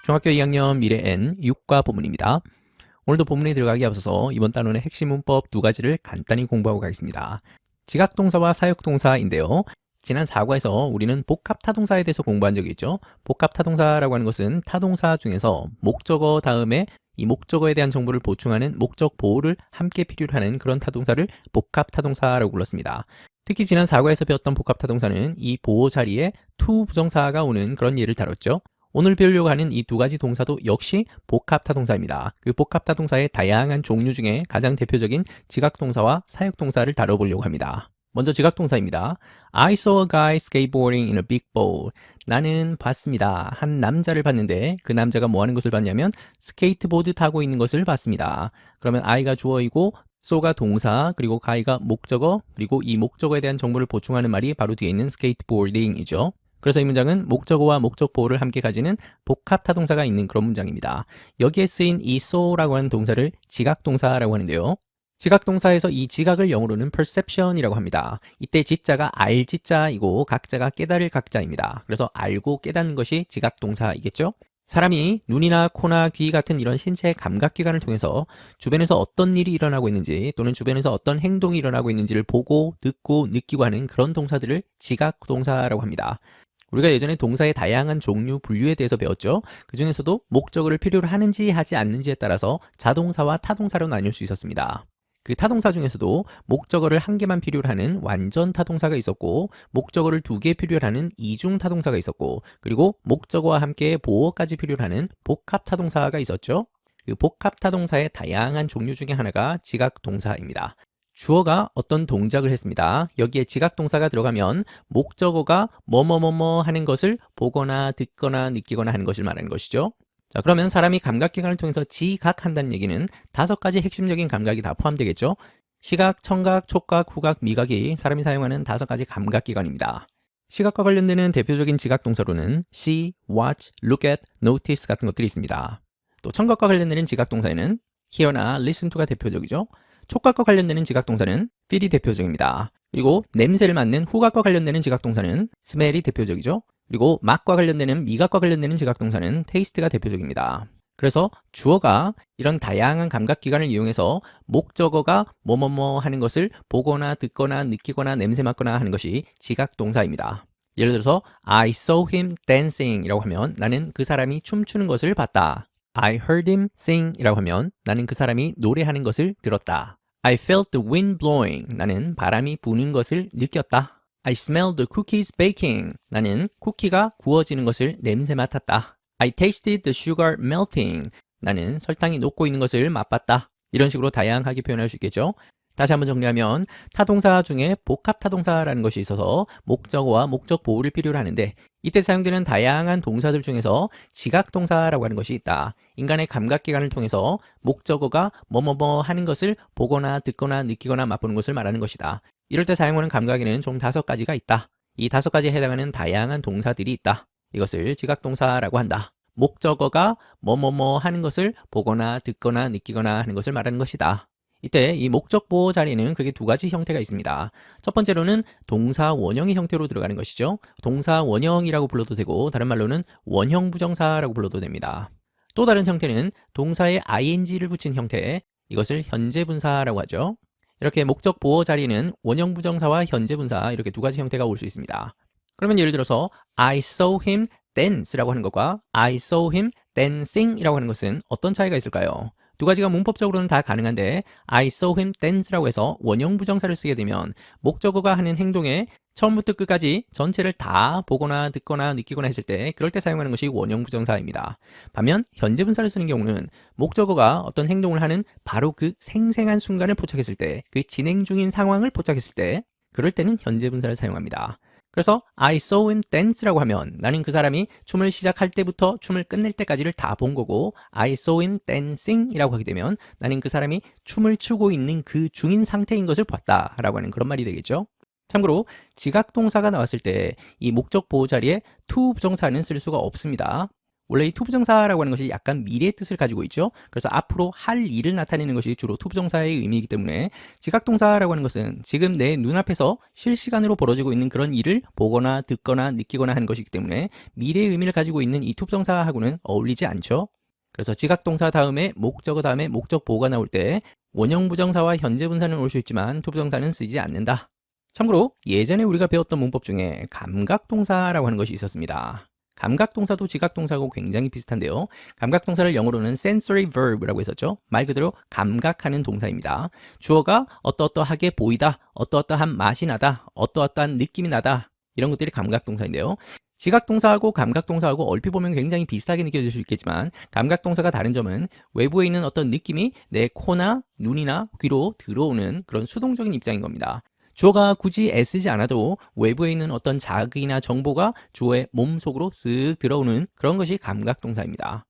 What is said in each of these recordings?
중학교 2학년 미래 N 6과 본문입니다. 오늘도 본문에 들어가기 앞서서 이번 단원의 핵심 문법 두 가지를 간단히 공부하고 가겠습니다. 지각동사와 사역동사인데요. 지난 4과에서 우리는 복합타동사에 대해서 공부한 적이 있죠. 복합타동사라고 하는 것은 타동사 중에서 목적어 다음에 이 목적어에 대한 정보를 보충하는 목적 보호를 함께 필요로 하는 그런 타동사를 복합타동사라고 불렀습니다. 특히 지난 4과에서 배웠던 복합타동사는 이 보호 자리에 to 부정사가 오는 그런 예를 다뤘죠. 오늘 배우려고 하는 이 두 가지 동사도 역시 복합타동사입니다. 그 복합타동사의 다양한 종류 중에 가장 대표적인 지각동사와 사역동사를 다뤄보려고 합니다. 먼저 지각동사입니다. I saw a guy skateboarding in a big bowl. 나는 봤습니다. 한 남자를 봤는데 그 남자가 뭐 하는 것을 봤냐면 스케이트보드 타고 있는 것을 봤습니다. 그러면 I가 주어이고 so가 동사, 그리고 guy가 목적어, 그리고 이 목적어에 대한 정보를 보충하는 말이 바로 뒤에 있는 skateboarding이죠. 그래서 이 문장은 목적어와 목적 보호를 함께 가지는 복합타동사가 있는 그런 문장입니다. 여기에 쓰인 이 so라고 하는 동사를 지각동사라고 하는데요. 지각동사에서 이 지각을 영어로는 perception이라고 합니다. 이때 지자가 알지자이고 각자가 깨달을 각자입니다. 그래서 알고 깨닫는 것이 지각동사이겠죠? 사람이 눈이나 코나 귀 같은 이런 신체 감각기관을 통해서 주변에서 어떤 일이 일어나고 있는지 또는 주변에서 어떤 행동이 일어나고 있는지를 보고 듣고 느끼고 하는 그런 동사들을 지각동사라고 합니다. 우리가 예전에 동사의 다양한 종류, 분류에 대해서 배웠죠. 그 중에서도 목적어를 필요로 하는지 하지 않는지에 따라서 자동사와 타동사로 나뉠 수 있었습니다. 그 타동사 중에서도 목적어를 한 개만 필요로 하는 완전 타동사가 있었고, 목적어를 두 개 필요로 하는 이중 타동사가 있었고, 그리고 목적어와 함께 보어까지 필요로 하는 복합 타동사가 있었죠. 그 복합 타동사의 다양한 종류 중에 하나가 지각동사입니다. 주어가 어떤 동작을 했습니다. 여기에 지각동사가 들어가면 목적어가 뭐뭐뭐뭐 하는 것을 보거나 듣거나 느끼거나 하는 것을 말하는 것이죠. 자, 그러면 사람이 감각기관을 통해서 지각한다는 얘기는 5가지 핵심적인 감각이 다 포함되겠죠. 시각, 청각, 촉각, 후각, 미각이 사람이 사용하는 5가지 감각기관입니다. 시각과 관련되는 대표적인 지각동사로는 see, watch, look at, notice 같은 것들이 있습니다. 또 청각과 관련되는 지각동사에는 hear나 listen to가 대표적이죠. 촉각과 관련되는 지각동사는 feel이 대표적입니다. 그리고 냄새를 맡는 후각과 관련되는 지각동사는 smell이 대표적이죠. 그리고 맛과 관련되는 미각과 관련되는 지각동사는 taste가 대표적입니다. 그래서 주어가 이런 다양한 감각기관을 이용해서 목적어가 뭐뭐뭐 하는 것을 보거나 듣거나 느끼거나 냄새 맡거나 하는 것이 지각동사입니다. 예를 들어서 I saw him dancing 이라고 하면 나는 그 사람이 춤추는 것을 봤다. I heard him sing 이라고 하면 나는 그 사람이 노래하는 것을 들었다. I felt the wind blowing. 나는 바람이 부는 것을 느꼈다. I smelled the cookies baking. 나는 쿠키가 구워지는 것을 냄새 맡았다. I tasted the sugar melting. 나는 설탕이 녹고 있는 것을 맛봤다. 이런 식으로 다양하게 표현할 수 있겠죠. 다시 한번 정리하면 타동사 중에 복합타동사라는 것이 있어서 목적어와 목적 보호를 필요로 하는데 이때 사용되는 다양한 동사들 중에서 지각동사라고 하는 것이 있다. 인간의 감각기관을 통해서 목적어가 뭐뭐뭐 하는 것을 보거나 듣거나 느끼거나 맛보는 것을 말하는 것이다. 이럴 때 사용하는 감각에는 총 5가지가 있다. 이 5가지에 해당하는 다양한 동사들이 있다. 이것을 지각동사라고 한다. 목적어가 뭐뭐뭐 하는 것을 보거나 듣거나 느끼거나 하는 것을 말하는 것이다. 이때 이 목적 보호 자리에는 크게 2가지 형태가 있습니다. 첫 번째로는 동사 원형의 형태로 들어가는 것이죠. 동사 원형이라고 불러도 되고 다른 말로는 원형 부정사라고 불러도 됩니다. 또 다른 형태는 동사에 ing를 붙인 형태, 이것을 현재 분사라고 하죠. 이렇게 목적 보호 자리에는 원형 부정사와 현재 분사 이렇게 2가지 형태가 올 수 있습니다. 그러면 예를 들어서 I saw him dance라고 하는 것과 I saw him dancing이라고 하는 것은 어떤 차이가 있을까요? 2가지가 문법적으로는 다 가능한데 I saw him dance라고 해서 원형 부정사를 쓰게 되면 목적어가 하는 행동에 처음부터 끝까지 전체를 다 보거나 듣거나 느끼거나 했을 때 그럴 때 사용하는 것이 원형 부정사입니다. 반면 현재 분사를 쓰는 경우는 목적어가 어떤 행동을 하는 바로 그 생생한 순간을 포착했을 때, 그 진행 중인 상황을 포착했을 때 그럴 때는 현재 분사를 사용합니다. 그래서 I saw him dance라고 하면 나는 그 사람이 춤을 시작할 때부터 춤을 끝낼 때까지를 다 본 거고 I saw him dancing 이라고 하게 되면 나는 그 사람이 춤을 추고 있는 그 중인 상태인 것을 봤다 라고 하는 그런 말이 되겠죠. 참고로 지각동사가 나왔을 때 이 목적 보호 자리에 to 부정사는 쓸 수가 없습니다. 원래 이 투부정사라고 하는 것이 약간 미래의 뜻을 가지고 있죠. 그래서 앞으로 할 일을 나타내는 것이 주로 투부정사의 의미이기 때문에 지각동사라고 하는 것은 지금 내 눈앞에서 실시간으로 벌어지고 있는 그런 일을 보거나 듣거나 느끼거나 하는 것이기 때문에 미래의 의미를 가지고 있는 이 투부정사하고는 어울리지 않죠. 그래서 지각동사 다음에 목적어 다음에 목적 보호가 나올 때 원형부정사와 현재분사는 올 수 있지만 투부정사는 쓰지 않는다. 참고로 예전에 우리가 배웠던 문법 중에 감각동사라고 하는 것이 있었습니다. 감각동사도 지각동사하고 굉장히 비슷한데요. 감각동사를 영어로는 sensory verb라고 했었죠. 말 그대로 감각하는 동사입니다. 주어가 어떠어떠하게 보이다, 어떠어떠한 맛이 나다, 어떠어떠한 느낌이 나다, 이런 것들이 감각동사인데요. 지각동사하고 감각동사하고 얼핏 보면 굉장히 비슷하게 느껴질 수 있겠지만 감각동사가 다른 점은 외부에 있는 어떤 느낌이 내 코나 눈이나 귀로 들어오는 그런 수동적인 입장인 겁니다. 주어가 굳이 애쓰지 않아도 외부에 있는 어떤 자극이나 정보가 주어의 몸속으로 쓱 들어오는 그런 것이 감각동사입니다.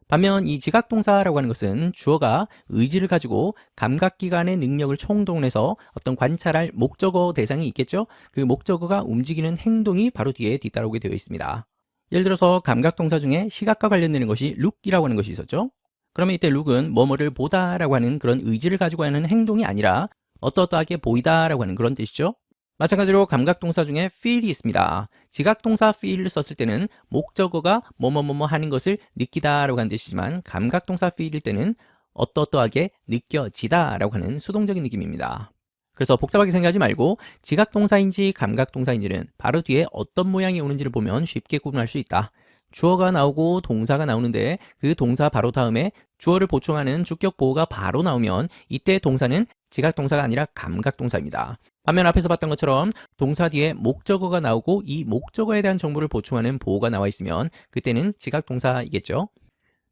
반면 이 지각동사라고 하는 것은 주어가 의지를 가지고 감각기관의 능력을 총동원해서 어떤 관찰할 목적어 대상이 있겠죠? 그 목적어가 움직이는 행동이 바로 뒤에 뒤따라오게 되어 있습니다. 예를 들어서 감각동사 중에 시각과 관련되는 것이 look이라고 하는 것이 있었죠? 그러면 이때 look은 뭐뭐를 보다라고 하는 그런 의지를 가지고 하는 행동이 아니라 어떠어떠하게 보이다라고 하는 그런 뜻이죠. 마찬가지로 감각동사 중에 feel이 있습니다. 지각동사 feel을 썼을 때는 목적어가 뭐뭐뭐뭐 하는 것을 느끼다라고 하는 뜻이지만 감각동사 feel일 때는 어떠어떠하게 느껴지다라고 하는 수동적인 느낌입니다. 그래서 복잡하게 생각하지 말고 지각동사인지 감각동사인지는 바로 뒤에 어떤 모양이 오는지를 보면 쉽게 구분할 수 있다. 주어가 나오고 동사가 나오는데 그 동사 바로 다음에 주어를 보충하는 주격 보호가 바로 나오면 이때 동사는 지각동사가 아니라 감각동사입니다. 반면 앞에서 봤던 것처럼 동사 뒤에 목적어가 나오고 이 목적어에 대한 정보를 보충하는 보호가 나와 있으면 그때는 지각동사이겠죠.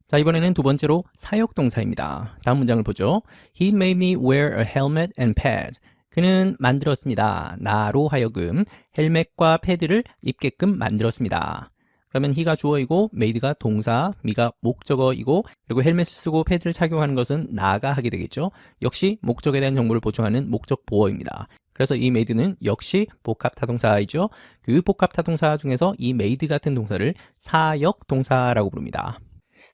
자, 이번에는 두 번째로 사역동사입니다. 다음 문장을 보죠. He made me wear a helmet and pad. 그는 만들었습니다. 나로 하여금 헬멧과 패드를 입게끔 만들었습니다. 그러면 he가 주어이고 made가 동사, me가 목적어이고 그리고 헬멧을 쓰고 패드를 착용하는 것은 나가 하게 되겠죠. 역시 목적에 대한 정보를 보충하는 목적 보어입니다. 그래서 이 made는 역시 복합타동사이죠. 그 복합타동사 중에서 이 made 같은 동사를 사역동사라고 부릅니다.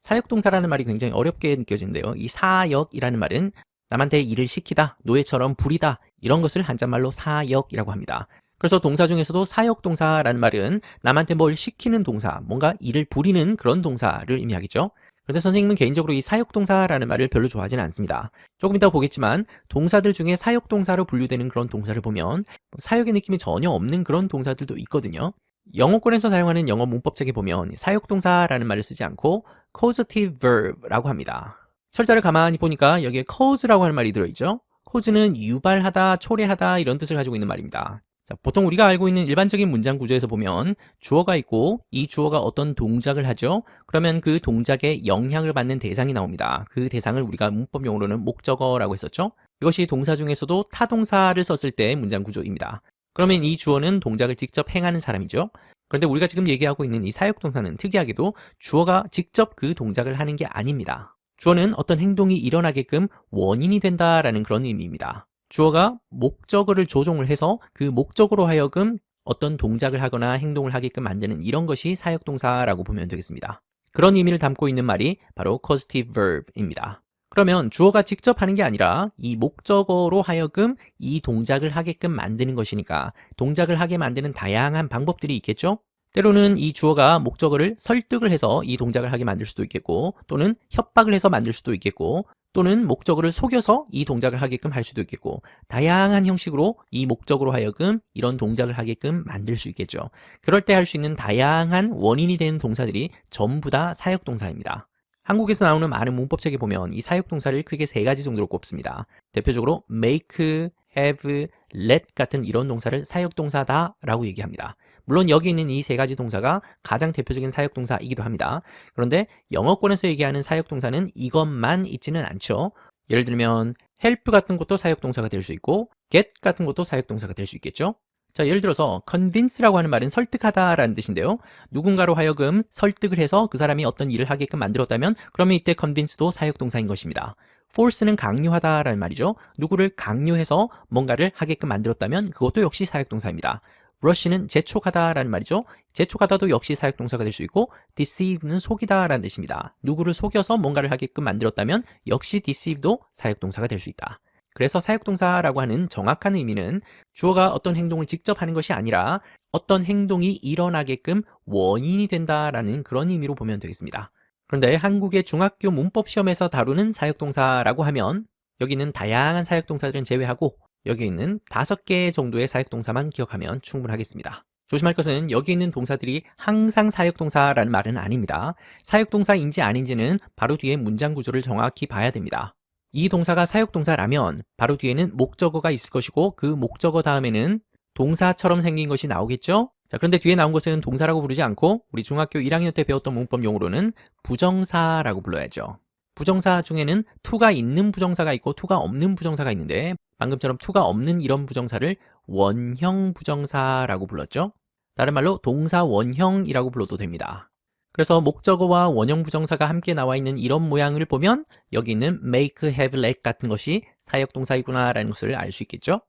사역동사라는 말이 굉장히 어렵게 느껴지는데요. 이 사역이라는 말은 남한테 일을 시키다, 노예처럼 부리다 이런 것을 한자말로 사역이라고 합니다. 그래서 동사 중에서도 사역동사라는 말은 남한테 뭘 시키는 동사, 뭔가 일을 부리는 그런 동사를 의미하겠죠. 그런데 선생님은 개인적으로 이 사역동사라는 말을 별로 좋아하지는 않습니다. 조금 이따 보겠지만 동사들 중에 사역동사로 분류되는 그런 동사를 보면 사역의 느낌이 전혀 없는 그런 동사들도 있거든요. 영어권에서 사용하는 영어 문법책에 보면 사역동사라는 말을 쓰지 않고 causative verb라고 합니다. 철자를 가만히 보니까 여기에 cause라고 하는 말이 들어있죠. cause는 유발하다, 초래하다 이런 뜻을 가지고 있는 말입니다. 자, 보통 우리가 알고 있는 일반적인 문장 구조에서 보면 주어가 있고 이 주어가 어떤 동작을 하죠. 그러면 그 동작에 영향을 받는 대상이 나옵니다. 그 대상을 우리가 문법 용어로는 목적어라고 했었죠. 이것이 동사 중에서도 타동사를 썼을 때의 문장 구조입니다. 그러면 이 주어는 동작을 직접 행하는 사람이죠. 그런데 우리가 지금 얘기하고 있는 이 사역동사는 특이하게도 주어가 직접 그 동작을 하는 게 아닙니다. 주어는 어떤 행동이 일어나게끔 원인이 된다라는 그런 의미입니다. 주어가 목적어를 조종을 해서 그 목적으로 하여금 어떤 동작을 하거나 행동을 하게끔 만드는 이런 것이 사역동사라고 보면 되겠습니다. 그런 의미를 담고 있는 말이 바로 causative verb입니다. 그러면 주어가 직접 하는 게 아니라 이 목적어로 하여금 이 동작을 하게끔 만드는 것이니까 동작을 하게 만드는 다양한 방법들이 있겠죠? 때로는 이 주어가 목적어를 설득을 해서 이 동작을 하게 만들 수도 있겠고 또는 협박을 해서 만들 수도 있겠고 또는 목적어를 속여서 이 동작을 하게끔 할 수도 있겠고 다양한 형식으로 이 목적으로 하여금 이런 동작을 하게끔 만들 수 있겠죠. 그럴 때 할 수 있는 다양한 원인이 되는 동사들이 전부 다 사역동사입니다. 한국에서 나오는 많은 문법책에 보면 이 사역동사를 크게 세 가지 정도로 꼽습니다. 대표적으로 make, have, let 같은 이런 동사를 사역동사다 라고 얘기합니다. 물론 여기 있는 이 세 가지 동사가 가장 대표적인 사역동사이기도 합니다. 그런데 영어권에서 얘기하는 사역동사는 이것만 있지는 않죠. 예를 들면 help 같은 것도 사역동사가 될 수 있고 get 같은 것도 사역동사가 될 수 있겠죠. 자, 예를 들어서 convince라고 하는 말은 설득하다라는 뜻인데요. 누군가로 하여금 설득을 해서 그 사람이 어떤 일을 하게끔 만들었다면 그러면 이때 convince도 사역동사인 것입니다. force는 강요하다라는 말이죠. 누구를 강요해서 뭔가를 하게끔 만들었다면 그것도 역시 사역동사입니다. rush는 재촉하다라는 말이죠. 재촉하다도 역시 사역동사가 될 수 있고 deceive는 속이다라는 뜻입니다. 누구를 속여서 뭔가를 하게끔 만들었다면 역시 deceive도 사역동사가 될 수 있다. 그래서 사역동사라고 하는 정확한 의미는 주어가 어떤 행동을 직접 하는 것이 아니라 어떤 행동이 일어나게끔 원인이 된다라는 그런 의미로 보면 되겠습니다. 그런데 한국의 중학교 문법 시험에서 다루는 사역동사라고 하면 여기 있는 다양한 사역동사들은 제외하고 여기 있는 5개 정도의 사역동사만 기억하면 충분하겠습니다. 조심할 것은 여기 있는 동사들이 항상 사역동사라는 말은 아닙니다. 사역동사인지 아닌지는 바로 뒤에 문장 구조를 정확히 봐야 됩니다. 이 동사가 사역동사라면 바로 뒤에는 목적어가 있을 것이고 그 목적어 다음에는 동사처럼 생긴 것이 나오겠죠? 자, 그런데 뒤에 나온 것은 동사라고 부르지 않고 우리 중학교 1학년 때 배웠던 문법 용어로는 부정사라고 불러야죠. 부정사 중에는 to가 있는 부정사가 있고 to가 없는 부정사가 있는데 방금처럼 to가 없는 이런 부정사를 원형 부정사라고 불렀죠. 다른 말로 동사 원형이라고 불러도 됩니다. 그래서 목적어와 원형 부정사가 함께 나와 있는 이런 모양을 보면 여기 있는 make, have, let 같은 것이 사역동사이구나 라는 것을 알 수 있겠죠.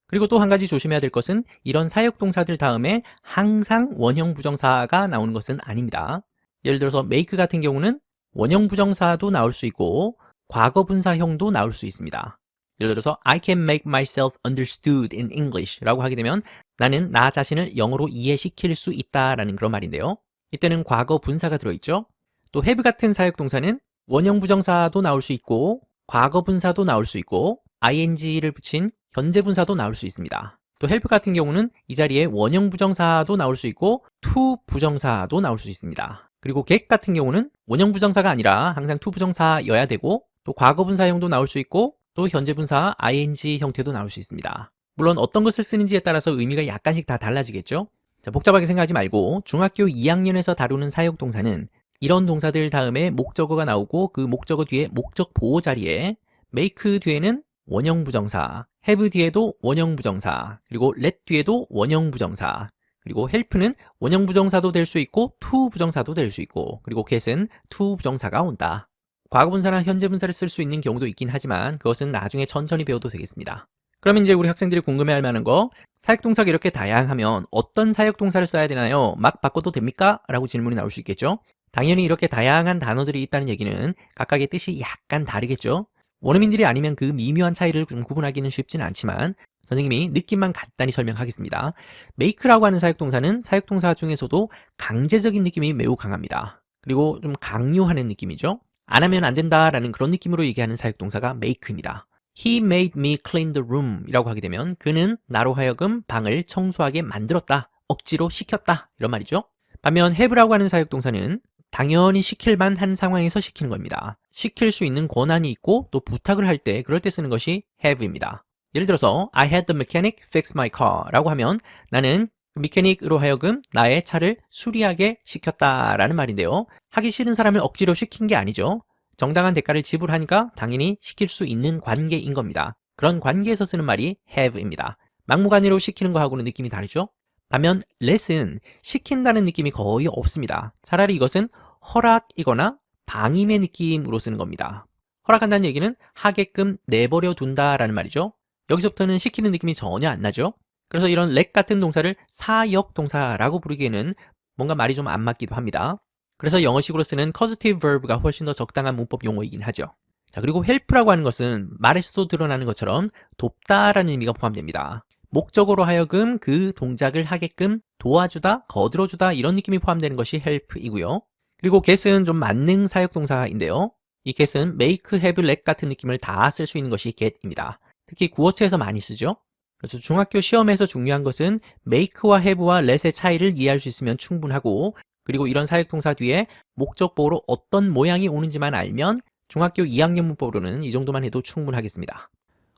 그리고 또 한 가지 조심해야 될 것은 이런 사역동사들 다음에 항상 원형 부정사가 나오는 것은 아닙니다. 예를 들어서 make 같은 경우는 원형 부정사도 나올 수 있고 과거 분사형도 나올 수 있습니다. 예를 들어서 I can make myself understood in English 라고 하게 되면 나는 나 자신을 영어로 이해시킬 수 있다라는 그런 말인데요. 이때는 과거 분사가 들어있죠. 또 have 같은 사역동사는 원형 부정사도 나올 수 있고 과거 분사도 나올 수 있고 ing를 붙인 현재 분사도 나올 수 있습니다. 또 help 같은 경우는 이 자리에 원형 부정사도 나올 수 있고 to 부정사도 나올 수 있습니다. 그리고 get 같은 경우는 원형 부정사가 아니라 항상 to 부정사여야 되고 또 과거 분사형도 나올 수 있고 또 현재 분사 ing 형태도 나올 수 있습니다. 물론 어떤 것을 쓰는지에 따라서 의미가 약간씩 다 달라지겠죠. 자, 복잡하게 생각하지 말고 중학교 2학년에서 다루는 사역동사는 이런 동사들 다음에 목적어가 나오고 그 목적어 뒤에 목적 보호 자리에 make 뒤에는 원형 부정사, have 뒤에도 원형 부정사, 그리고 let 뒤에도 원형 부정사, 그리고 help는 원형 부정사도 될 수 있고 to 부정사도 될 수 있고 그리고 get은 to 부정사가 온다. 과거 분사나 현재 분사를 쓸 수 있는 경우도 있긴 하지만 그것은 나중에 천천히 배워도 되겠습니다. 그럼 이제 우리 학생들이 궁금해할 만한 거 사역동사가 이렇게 다양하면 어떤 사역동사를 써야 되나요? 막 바꿔도 됩니까? 라고 질문이 나올 수 있겠죠. 당연히 이렇게 다양한 단어들이 있다는 얘기는 각각의 뜻이 약간 다르겠죠. 원어민들이 아니면 그 미묘한 차이를 좀 구분하기는 쉽지는 않지만 선생님이 느낌만 간단히 설명하겠습니다. make라고 하는 사역동사는 사역동사 중에서도 강제적인 느낌이 매우 강합니다. 그리고 좀 강요하는 느낌이죠. 안 하면 안 된다라는 그런 느낌으로 얘기하는 사역동사가 make입니다. He made me clean the room 이라고 하게 되면 그는 나로 하여금 방을 청소하게 만들었다, 억지로 시켰다 이런 말이죠. 반면 have라고 하는 사역동사는 당연히 시킬 만한 상황에서 시키는 겁니다. 시킬 수 있는 권한이 있고 또 부탁을 할 때 그럴 때 쓰는 것이 have입니다. 예를 들어서 I had the mechanic fix my car 라고 하면 나는 미케닉으로 하여금 나의 차를 수리하게 시켰다라는 말인데요. 하기 싫은 사람을 억지로 시킨 게 아니죠. 정당한 대가를 지불하니까 당연히 시킬 수 있는 관계인 겁니다. 그런 관계에서 쓰는 말이 have입니다. 막무가내로 시키는 거하고는 느낌이 다르죠. 반면 let은 시킨다는 느낌이 거의 없습니다. 차라리 이것은 허락이거나 방임의 느낌으로 쓰는 겁니다. 허락한다는 얘기는 하게끔 내버려 둔다라는 말이죠. 여기서부터는 시키는 느낌이 전혀 안 나죠. 그래서 이런 let 같은 동사를 사역 동사라고 부르기에는 뭔가 말이 좀 안 맞기도 합니다. 그래서 영어식으로 쓰는 causative verb가 훨씬 더 적당한 문법 용어이긴 하죠. 자, 그리고 help라고 하는 것은 말에서도 드러나는 것처럼 돕다라는 의미가 포함됩니다. 목적으로 하여금 그 동작을 하게끔 도와주다, 거들어주다 이런 느낌이 포함되는 것이 help이고요. 그리고 get은 좀 만능 사역동사인데요. 이 get은 make, have, let 같은 느낌을 다 쓸 수 있는 것이 get입니다. 특히 구어체에서 많이 쓰죠. 그래서 중학교 시험에서 중요한 것은 make와 have와 let의 차이를 이해할 수 있으면 충분하고 그리고 이런 사역동사 뒤에 목적 보호로 어떤 모양이 오는지만 알면 중학교 2학년 문법으로는 이 정도만 해도 충분하겠습니다.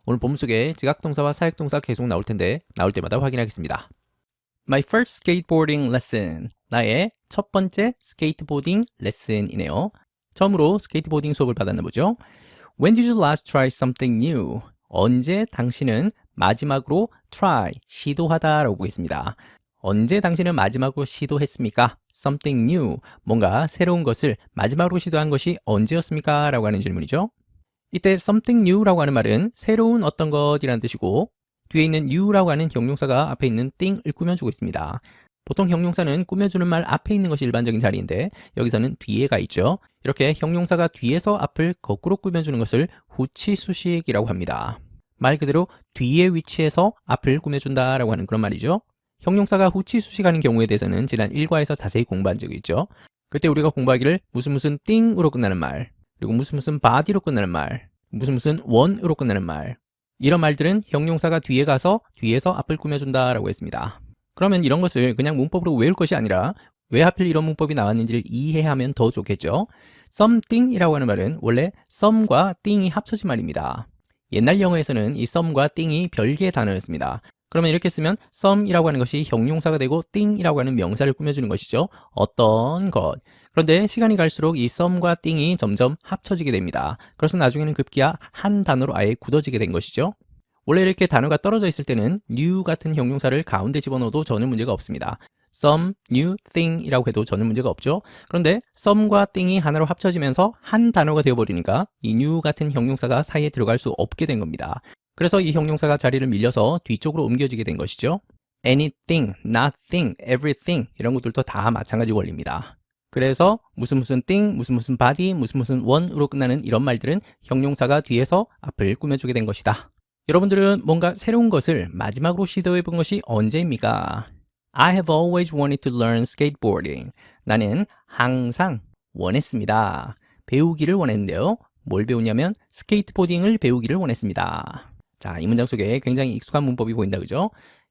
오늘 본문 속에 지각동사와 사역동사 계속 나올 텐데 나올 때마다 확인하겠습니다. My first skateboarding lesson. 나의 첫 번째 스케이트보딩 레슨이네요. 처음으로 스케이트보딩 수업을 받았나 보죠. When did you last try something new? 언제 당신은 마지막으로 try, 시도하다라고 보겠습니다. 언제 당신은 마지막으로 시도했습니까? Something new, 뭔가 새로운 것을 마지막으로 시도한 것이 언제였습니까? 라고 하는 질문이죠. 이때 something new라고 하는 말은 새로운 어떤 것이라는 뜻이고 뒤에 있는 you라고 하는 형용사가 앞에 있는 thing을 꾸며주고 있습니다. 보통 형용사는 꾸며주는 말 앞에 있는 것이 일반적인 자리인데 여기서는 뒤에가 있죠. 이렇게 형용사가 뒤에서 앞을 거꾸로 꾸며주는 것을 후치수식이라고 합니다. 말 그대로 뒤에 위치해서 앞을 꾸며준다라고 하는 그런 말이죠. 형용사가 후치수식하는 경우에 대해서는 지난 1과에서 자세히 공부한 적이 있죠. 그때 우리가 공부하기를 무슨 thing으로 끝나는 말, 그리고 무슨 body로 끝나는 말, 무슨 one으로 끝나는 말, 이런 말들은 형용사가 뒤에 가서 뒤에서 앞을 꾸며준다라고 했습니다. 그러면 이런 것을 그냥 문법으로 외울 것이 아니라 왜 하필 이런 문법이 나왔는지를 이해하면 더 좋겠죠. something이라고 하는 말은 원래 some과 thing이 합쳐진 말입니다. 옛날 영어에서는 이 some과 thing이 별개의 단어였습니다. 그러면 이렇게 쓰면 some이라고 하는 것이 형용사가 되고 thing이라고 하는 명사를 꾸며주는 것이죠. 어떤 것. 그런데 시간이 갈수록 이 some과 thing이 점점 합쳐지게 됩니다. 그래서 나중에는 급기야 한 단어로 아예 굳어지게 된 것이죠. 원래 이렇게 단어가 떨어져 있을 때는 new 같은 형용사를 가운데 집어넣어도 전혀 문제가 없습니다. some new thing 이라고 해도 전혀 문제가 없죠. 그런데 some과 thing이 하나로 합쳐지면서 한 단어가 되어버리니까 이 new 같은 형용사가 사이에 들어갈 수 없게 된 겁니다. 그래서 이 형용사가 자리를 밀려서 뒤쪽으로 옮겨지게 된 것이죠. anything, nothing, everything 이런 것들도 다 마찬가지 원리입니다. 그래서 무슨 thing, 무슨 body, 무슨 one으로 끝나는 이런 말들은 형용사가 뒤에서 앞을 꾸며주게 된 것이다. 여러분들은 뭔가 새로운 것을 마지막으로 시도해 본 것이 언제입니까? I have always wanted to learn skateboarding. 나는 항상 원했습니다. 배우기를 원했는데요. 뭘 배우냐면 스케이트보딩을 배우기를 원했습니다. 자, 이 문장 속에 굉장히 익숙한 문법이 보인다, 그죠?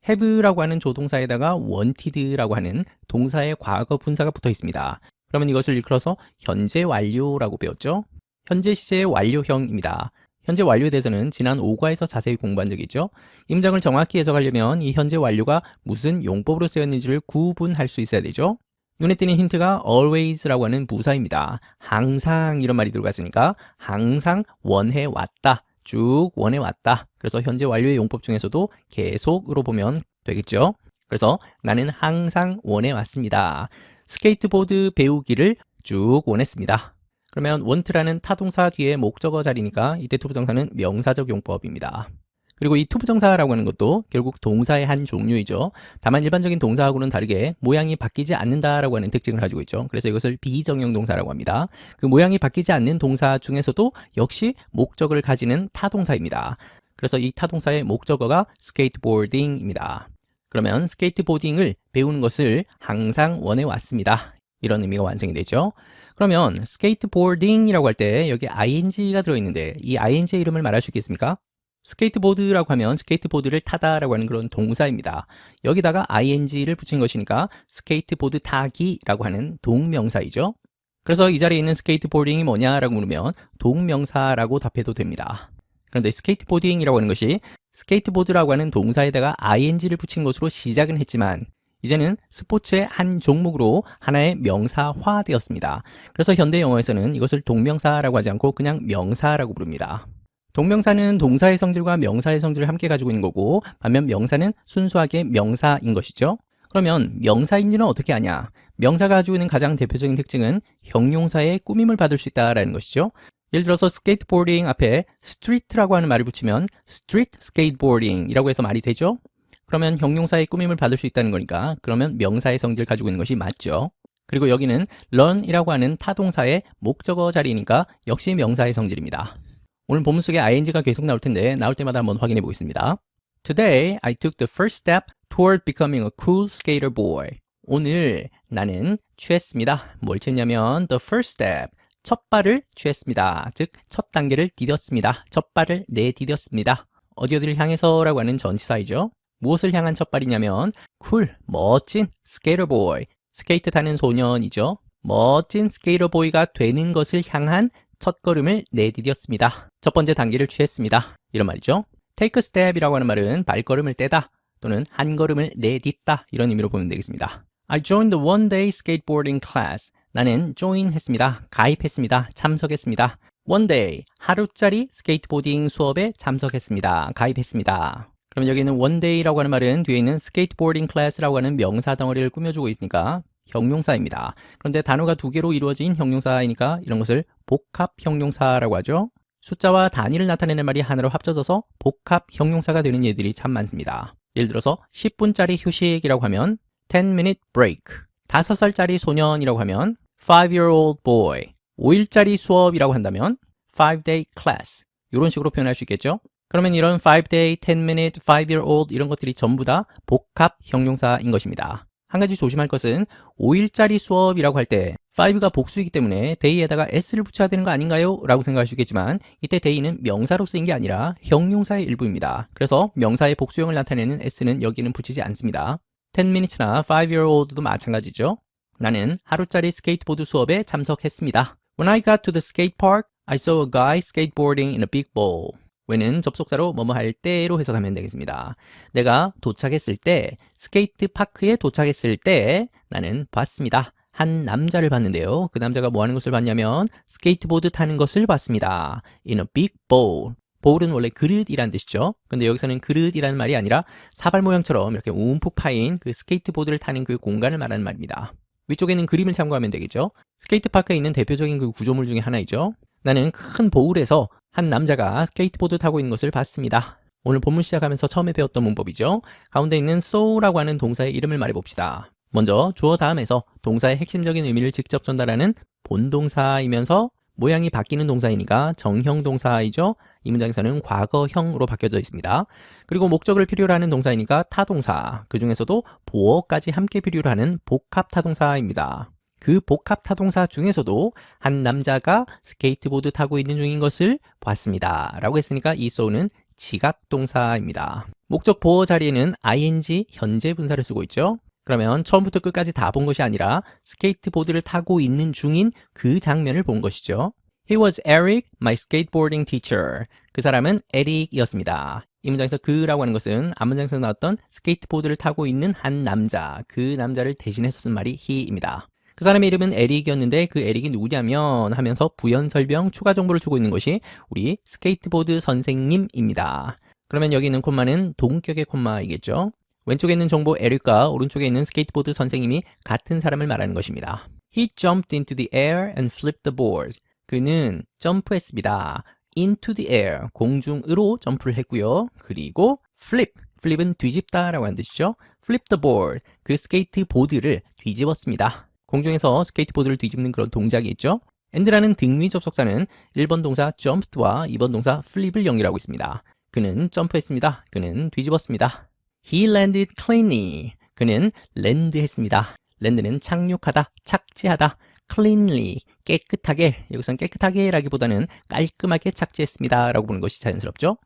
have라고 하는 조동사에다가 wanted라고 하는 동사의 과거 분사가 붙어 있습니다. 그러면 이것을 일컬어서 현재 완료라고 배웠죠? 현재 시제의 완료형입니다. 현재 완료에 대해서는 지난 5과에서 자세히 공부한 적이 있죠. 이 문장을 정확히 해석하려면 이 현재 완료가 무슨 용법으로 쓰였는지를 구분할 수 있어야 되죠. 눈에 띄는 힌트가 always라고 하는 부사입니다. 항상 이런 말이 들어갔으니까 항상 원해왔다, 쭉 원해왔다. 그래서 현재 완료의 용법 중에서도 계속으로 보면 되겠죠. 그래서 나는 항상 원해왔습니다. 스케이트보드 배우기를 쭉 원했습니다. 그러면 want라는 타동사 뒤에 목적어 자리니까 이때 투부정사는 명사적 용법입니다. 그리고 이 투부정사라고 하는 것도 결국 동사의 한 종류이죠. 다만 일반적인 동사하고는 다르게 모양이 바뀌지 않는다라고 하는 특징을 가지고 있죠. 그래서 이것을 비정형 동사라고 합니다. 그 모양이 바뀌지 않는 동사 중에서도 역시 목적을 가지는 타동사입니다. 그래서 이 타동사의 목적어가 skateboarding입니다. 그러면 스케이트보딩을 배우는 것을 항상 원해왔습니다. 이런 의미가 완성이 되죠. 그러면 스케이트보딩이라고 할 때 여기 ing가 들어있는데 이 ing의 이름을 말할 수 있겠습니까? 스케이트보드라고 하면 스케이트보드를 타다라고 하는 그런 동사입니다. 여기다가 ing를 붙인 것이니까 스케이트보드 타기라고 하는 동명사이죠. 그래서 이 자리에 있는 스케이트보딩이 뭐냐라고 물으면 동명사라고 답해도 됩니다. 그런데 스케이트보딩이라고 하는 것이 스케이트보드라고 하는 동사에다가 ing를 붙인 것으로 시작은 했지만 이제는 스포츠의 한 종목으로 하나의 명사화되었습니다. 그래서 현대 영어에서는 이것을 동명사라고 하지 않고 그냥 명사라고 부릅니다. 동명사는 동사의 성질과 명사의 성질을 함께 가지고 있는 거고 반면 명사는 순수하게 명사인 것이죠. 그러면 명사인지는 어떻게 아냐? 명사가 가지고 있는 가장 대표적인 특징은 형용사의 꾸밈을 받을 수 있다는 것이죠. 예를 들어서 스케이트보딩 앞에 street라고 하는 말을 붙이면 street skateboarding이라고 해서 말이 되죠. 그러면 형용사의 꾸밈을 받을 수 있다는 거니까 그러면 명사의 성질을 가지고 있는 것이 맞죠. 그리고 여기는 learn이라고 하는 타동사의 목적어 자리니까 역시 명사의 성질입니다. 오늘 본문 속에 ing가 계속 나올 텐데 나올 때마다 한번 확인해 보겠습니다. Today, I took the first step toward becoming a cool skater boy. 오늘 나는 취했습니다. 뭘 취했냐면 the first step, 첫 발을 취했습니다. 즉, 첫 단계를 디뎠습니다. 첫 발을 내디뎠습니다. 어디를 향해서라고 하는 전치사이죠. 무엇을 향한 첫 발이냐면 쿨, 멋진 스케이터 보이, 스케이트 타는 소년이죠. 멋진 스케이터 보이가 되는 것을 향한 첫 걸음을 내디뎠습니다. 첫 번째 단계를 취했습니다. 이런 말이죠. take a step이라고 하는 말은 발걸음을 떼다 또는 한 걸음을 내딛다 이런 의미로 보면 되겠습니다. I joined the one-day skateboarding class. 나는 join 했습니다. 가입했습니다. 참석했습니다. one day, 하루짜리 스케이트보딩 수업에 참석했습니다. 가입했습니다. 그럼 여기는 one day라고 하는 말은 뒤에 있는 스케이트보딩 클래스라고 하는 명사 덩어리를 꾸며주고 있으니까 형용사입니다. 그런데 단어가 두 개로 이루어진 형용사이니까 이런 것을 복합 형용사라고 하죠. 숫자와 단위를 나타내는 말이 하나로 합쳐져서 복합 형용사가 되는 예들이 참 많습니다. 예를 들어서 10분짜리 휴식이라고 하면 10-minute break, 5살짜리 소년이라고 하면 5-year-old boy, 5일짜리 수업이라고 한다면 5-day class, 이런 식으로 표현할 수 있겠죠? 그러면 이런 5-day, 10-minute, 5-year-old 이런 것들이 전부 다 복합 형용사인 것입니다. 한 가지 조심할 것은 5일짜리 수업이라고 할 때 5가 복수이기 때문에 day에다가 s를 붙여야 되는 거 아닌가요? 라고 생각할 수 있겠지만 이때 day는 명사로 쓰인 게 아니라 형용사의 일부입니다. 그래서 명사의 복수형을 나타내는 s는 여기는 붙이지 않습니다. 10minutes나 5-year-old도 마찬가지죠. 나는 하루짜리 스케이트보드 수업에 참석했습니다. When I got to the skate park, I saw a guy skateboarding in a big bowl. when은 접속사로 뭐뭐 할 때로 해석하면 되겠습니다. 내가 도착했을 때, 스케이트 파크에 도착했을 때 나는 봤습니다. 한 남자를 봤는데요. 그 남자가 뭐 하는 것을 봤냐면 스케이트보드 타는 것을 봤습니다. In a big bowl. bowl은 원래 그릇이란 뜻이죠. 근데 여기서는 그릇이라는 말이 아니라 사발 모양처럼 이렇게 움푹 파인 그 스케이트보드를 타는 그 공간을 말하는 말입니다. 위쪽에 있는 그림을 참고하면 되겠죠. 스케이트 파크에 있는 대표적인 그 구조물 중에 하나이죠. 나는 큰 보울에서 한 남자가 스케이트보드 타고 있는 것을 봤습니다. 오늘 본문 시작하면서 처음에 배웠던 문법이죠. 가운데 있는 so라고 하는 동사의 이름을 말해봅시다. 먼저 주어 다음에서 동사의 핵심적인 의미를 직접 전달하는 본동사이면서 모양이 바뀌는 동사이니까 정형 동사이죠. 이 문장에서는 과거형으로 바뀌어져 있습니다. 그리고 목적을 필요로 하는 동사이니까 타동사, 그 중에서도 보어까지 함께 필요로 하는 복합 타동사입니다. 그 복합 타동사 중에서도 한 남자가 스케이트보드 타고 있는 중인 것을 봤습니다. 라고 했으니까 이 so는 지각동사입니다. 목적 보어 자리에는 ing 현재 분사를 쓰고 있죠. 그러면 처음부터 끝까지 다 본 것이 아니라 스케이트보드를 타고 있는 중인 그 장면을 본 것이죠. He was Eric, my skateboarding teacher. 그 사람은 에릭이었습니다. 이 문장에서 그라고 하는 것은 앞문장에서 나왔던 스케이트보드를 타고 있는 한 남자, 그 남자를 대신해서 쓴 말이 he입니다. 그 사람의 이름은 에릭이었는데 그 에릭이 누구냐면 하면서 부연 설명 추가 정보를 주고 있는 것이 우리 스케이트보드 선생님입니다. 그러면 여기 있는 콤마는 동격의 콤마이겠죠. 왼쪽에 있는 정보 에릭과 오른쪽에 있는 스케이트보드 선생님이 같은 사람을 말하는 것입니다. He jumped into the air and flipped the board. 그는 점프했습니다. into the air, 공중으로 점프를 했고요. 그리고 flip, flip은 뒤집다 라고 하는 뜻이죠. flip the board, 그 스케이트보드를 뒤집었습니다. 공중에서 스케이트보드를 뒤집는 그런 동작이 있죠. and라는 등위 접속사는 1번 동사 jumped와 2번 동사 flip을 연결하고 있습니다. 그는 점프했습니다. 그는 뒤집었습니다. He landed cleanly. 그는 랜드했습니다. 랜드는 착륙하다, 착지하다. cleanly, 깨끗하게. 여기서는 깨끗하게라기보다는 깔끔하게 착지했습니다. 라고 보는 것이 자연스럽죠.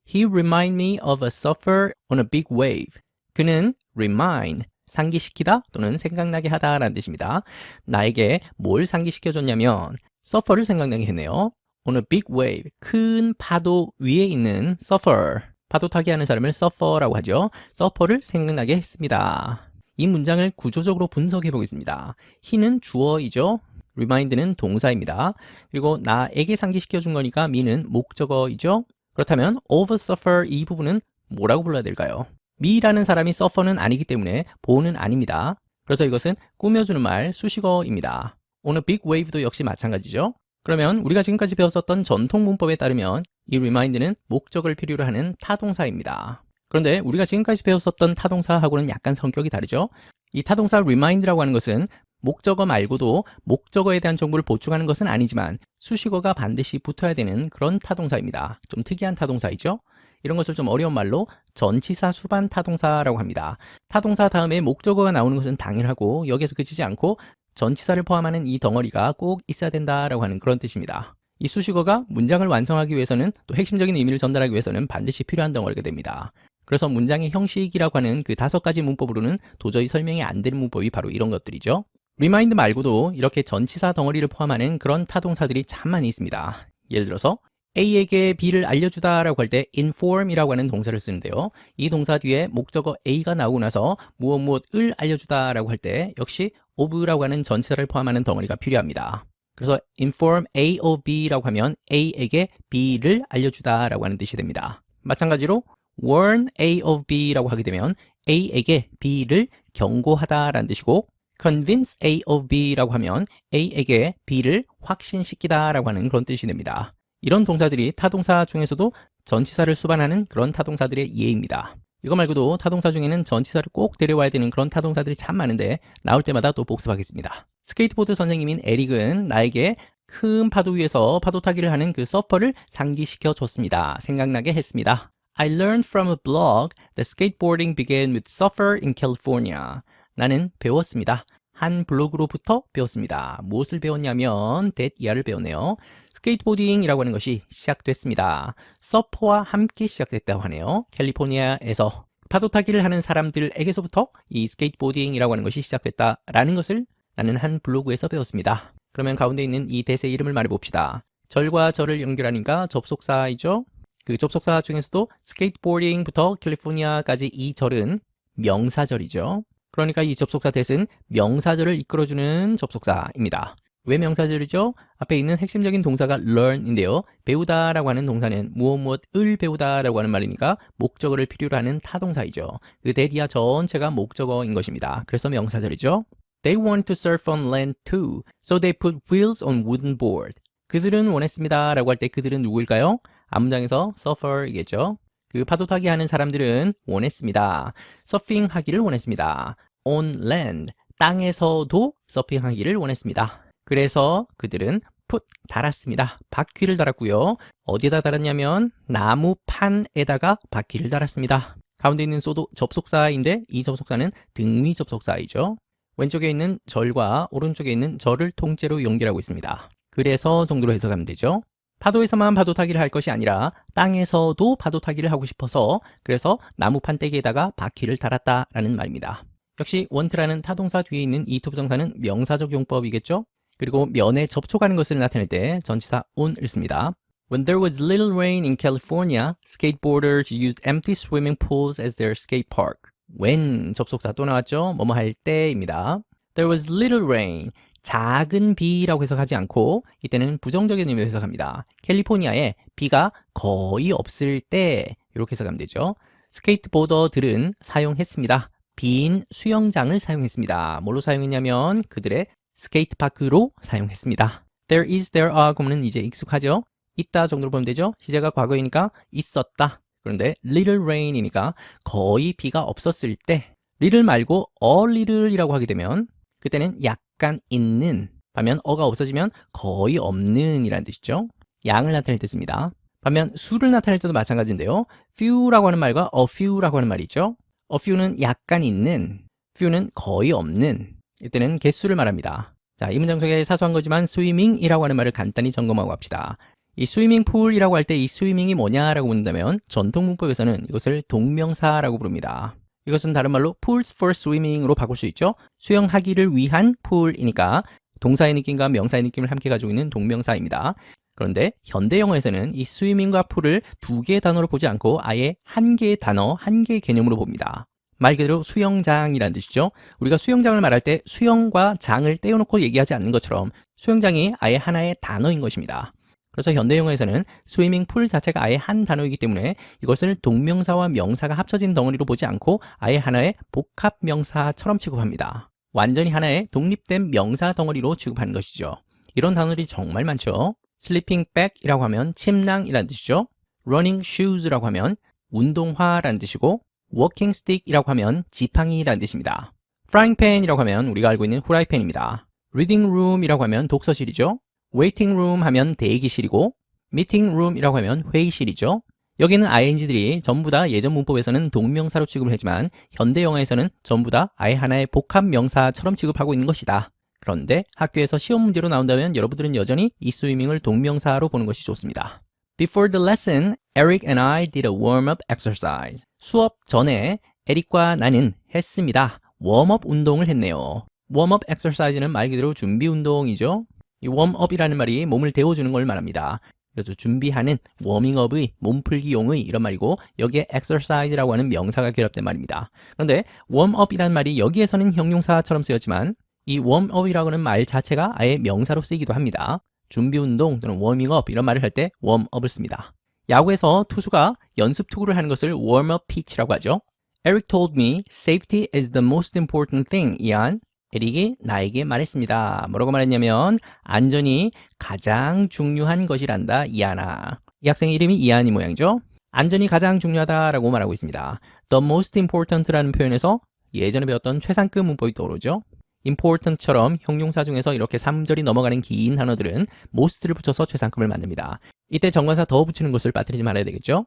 He reminded me of a surfer on a big wave. 그는 remind, 상기시키다 또는 생각나게 하다 라는 뜻입니다. 나에게 뭘 상기시켜줬냐면 surfer를 생각나게 했네요. on a big wave, 큰 파도 위에 있는 surfer. 파도 타기 하는 사람을 surfer라고 하죠. surfer를 생각나게 했습니다. 이 문장을 구조적으로 분석해 보겠습니다. he는 주어이죠. remind는 동사입니다. 그리고 나에게 상기시켜 준 거니까 me는 목적어이죠. 그렇다면 of a surfer 이 부분은 뭐라고 불러야 될까요? me라는 사람이 surfer는 아니기 때문에 보는 아닙니다. 그래서 이것은 꾸며주는 말, 수식어입니다. on a big wave도 역시 마찬가지죠. 그러면 우리가 지금까지 배웠었던 전통 문법에 따르면 이 remind는 목적을 필요로 하는 타동사입니다. 그런데 우리가 지금까지 배웠었던 타동사하고는 약간 성격이 다르죠. 이 타동사 remind라고 하는 것은 목적어 말고도 목적어에 대한 정보를 보충하는 것은 아니지만 수식어가 반드시 붙어야 되는 그런 타동사입니다. 좀 특이한 타동사이죠. 이런 것을 좀 어려운 말로 전치사 수반 타동사라고 합니다. 타동사 다음에 목적어가 나오는 것은 당연하고 여기에서 그치지 않고 전치사를 포함하는 이 덩어리가 꼭 있어야 된다라고 하는 그런 뜻입니다. 이 수식어가 문장을 완성하기 위해서는 또 핵심적인 의미를 전달하기 위해서는 반드시 필요한 덩어리가 됩니다. 그래서 문장의 형식이라고 하는 그 5가지 문법으로는 도저히 설명이 안 되는 문법이 바로 이런 것들이죠. remind 말고도 이렇게 전치사 덩어리를 포함하는 그런 타동사들이 참 많이 있습니다. 예를 들어서 A에게 B를 알려주다 라고 할 때 inform이라고 하는 동사를 쓰는데요. 이 동사 뒤에 목적어 A가 나오고 나서 무엇을 알려주다 라고 할 때 역시 of라고 하는 전치사를 포함하는 덩어리가 필요합니다. 그래서 inform A of B라고 하면 A에게 B를 알려주다 라고 하는 뜻이 됩니다. 마찬가지로 warn A of B라고 하게 되면 A에게 B를 경고하다 라는 뜻이고 convince A of B라고 하면 A에게 B를 확신시키다 라고 하는 그런 뜻이 됩니다. 이런 동사들이 타동사 중에서도 전치사를 수반하는 그런 타동사들의 예입니다. 이거 말고도 타동사 중에는 전치사를 꼭 데려와야 되는 그런 타동사들이 참 많은데 나올 때마다 또 복습하겠습니다. 스케이트보드 선생님인 에릭은 나에게 큰 파도 위에서 파도 타기를 하는 그 서퍼를 상기시켜 줬습니다. 생각나게 했습니다. I learned from a blog that skateboarding began with surfer in California. 나는 배웠습니다. 한 블로그로부터 배웠습니다. 무엇을 배웠냐면 that 이하를 배웠네요. 스케이트보딩이라고 하는 것이 시작됐습니다. 서퍼와 함께 시작됐다고 하네요. 캘리포니아에서 파도 타기를 하는 사람들에게서부터 이 스케이트보딩이라고 하는 것이 시작됐다라는 것을 나는 한 블로그에서 배웠습니다. 그러면 가운데 있는 이 대세의 이름을 말해봅시다. 절과 절을 연결하니까 접속사이죠. 그 접속사 중에서도 스케이트보딩부터 캘리포니아까지 이 절은 명사절이죠. 그러니까 이 접속사 that은 명사절을 이끌어주는 접속사입니다. 왜 명사절이죠? 앞에 있는 핵심적인 동사가 learn인데요. 배우다라고 하는 동사는 무엇을 배우다라고 하는 말이니까 목적어를 필요로 하는 타동사이죠. 그 대디아 전체가 목적어인 것입니다. 그래서 명사절이죠. They wanted to surf on land too, so they put wheels on wooden board. 그들은 원했습니다 라고 할 때 그들은 누구일까요? 앞문장에서 surfer이겠죠. 그 파도 타기 하는 사람들은 원했습니다. 서핑하기를 원했습니다. On land, 땅에서도 서핑하기를 원했습니다. 그래서 그들은 put, 달았습니다. 바퀴를 달았고요. 어디에다 달았냐면 나무판에다가 바퀴를 달았습니다. 가운데 있는 so도 접속사인데 이 접속사는 등위 접속사이죠. 왼쪽에 있는 절과 오른쪽에 있는 절을 통째로 연결하고 있습니다. 그래서 정도로 해석하면 되죠. 파도에서만 파도 타기를 할 것이 아니라 땅에서도 파도 타기를 하고 싶어서 그래서 나무판 떼기에다가 바퀴를 달았다라는 말입니다. 역시 want라는 타동사 뒤에 있는 이 투부정사는 명사적 용법이겠죠? 그리고 면에 접촉하는 것을 나타낼 때 전치사 on을 씁니다. When there was little rain in California, skateboarders used empty swimming pools as their skate park. when 접속사 또 나왔죠? 뭐뭐 할 때입니다. There was little rain. 작은 비라고 해석하지 않고 이때는 부정적인 의미로 해석합니다. 캘리포니아에 비가 거의 없을 때 이렇게 해석하면 되죠. 스케이트보더들은 사용했습니다. 빈 수영장을 사용했습니다. 뭘로 사용했냐면 그들의 스케이트파크로 사용했습니다. There is, there are 그러면 이제 익숙하죠? 있다 정도로 보면 되죠? 시제가 과거이니까 있었다. 그런데 little rain이니까 거의 비가 없었을 때 little 말고 a little이라고 하게 되면 그때는 약간 있는, 반면 어가 없어지면 거의 없는 이라는 뜻이죠. 양을 나타낼 때 씁니다. 반면 수를 나타낼 때도 마찬가지인데요. few라고 하는 말과 a few라고 하는 말이 있죠. a few는 약간 있는, few는 거의 없는, 이때는 개수를 말합니다. 자, 이 문장 속에 사소한 거지만 스위밍이라고 하는 말을 간단히 점검하고 갑시다. 이 스위밍 풀이라고 할 때 이 스위밍이 뭐냐라고 묻는다면 전통 문법에서는 이것을 동명사라고 부릅니다. 이것은 다른 말로 pools for swimming으로 바꿀 수 있죠. 수영하기를 위한 pool이니까 동사의 느낌과 명사의 느낌을 함께 가지고 있는 동명사입니다. 그런데 현대 영어에서는 이 swimming과 pool을 두 개의 단어로 보지 않고 아예 한 개의 단어, 한 개의 개념으로 봅니다. 말 그대로 수영장이라는 뜻이죠. 우리가 수영장을 말할 때 수영과 장을 떼어놓고 얘기하지 않는 것처럼 수영장이 아예 하나의 단어인 것입니다. 그래서 현대 영어에서는 스위밍 풀 자체가 아예 한 단어이기 때문에 이것을 동명사와 명사가 합쳐진 덩어리로 보지 않고 아예 하나의 복합 명사처럼 취급합니다. 완전히 하나의 독립된 명사 덩어리로 취급하는 것이죠. 이런 단어들이 정말 많죠. sleeping bag이라고 하면 침낭이라는 뜻이죠. running shoes라고 하면 운동화라는 뜻이고 walking stick이라고 하면 지팡이라는 뜻입니다. frying pan이라고 하면 우리가 알고 있는 후라이팬입니다. reading room이라고 하면 독서실이죠. waiting room 하면 대기실이고 meeting room이라고 하면 회의실이죠. 여기는 ing들이 전부 다 예전 문법에서는 동명사로 취급을 했지만 현대 영어에서는 전부 다 아예 하나의 복합 명사처럼 취급하고 있는 것이다. 그런데 학교에서 시험 문제로 나온다면 여러분들은 여전히 이 스위밍을 동명사로 보는 것이 좋습니다. Before the lesson, Eric and I did a warm-up exercise. 수업 전에 에릭과 나는 했습니다. 웜업 운동을 했네요. 웜업 exercise는 말 그대로 준비 운동이죠. 이 웜업이라는 말이 몸을 데워주는 걸 말합니다. 그래서 준비하는 워밍업의 몸풀기용의 이런 말이고 여기에 exercise라고 하는 명사가 결합된 말입니다. 그런데 웜업이라는 말이 여기에서는 형용사처럼 쓰였지만 이 웜업이라고 하는 말 자체가 아예 명사로 쓰이기도 합니다. 준비운동 또는 워밍업 이런 말을 할 때 웜업을 씁니다. 야구에서 투수가 연습 투구를 하는 것을 warm-up pitch라고 하죠. Eric told me safety is the most important thing, Ian. 에릭이 나에게 말했습니다. 뭐라고 말했냐면 안전이 가장 중요한 것이란다, 이안아. 이 학생의 이름이 이안이 모양이죠. 안전이 가장 중요하다라고 말하고 있습니다. The most important라는 표현에서 예전에 배웠던 최상급 문법이 떠오르죠. important처럼 형용사 중에서 이렇게 3절이 넘어가는 긴 단어들은 most를 붙여서 최상급을 만듭니다. 이때 정관사 더 붙이는 것을 빠뜨리지 말아야 되겠죠.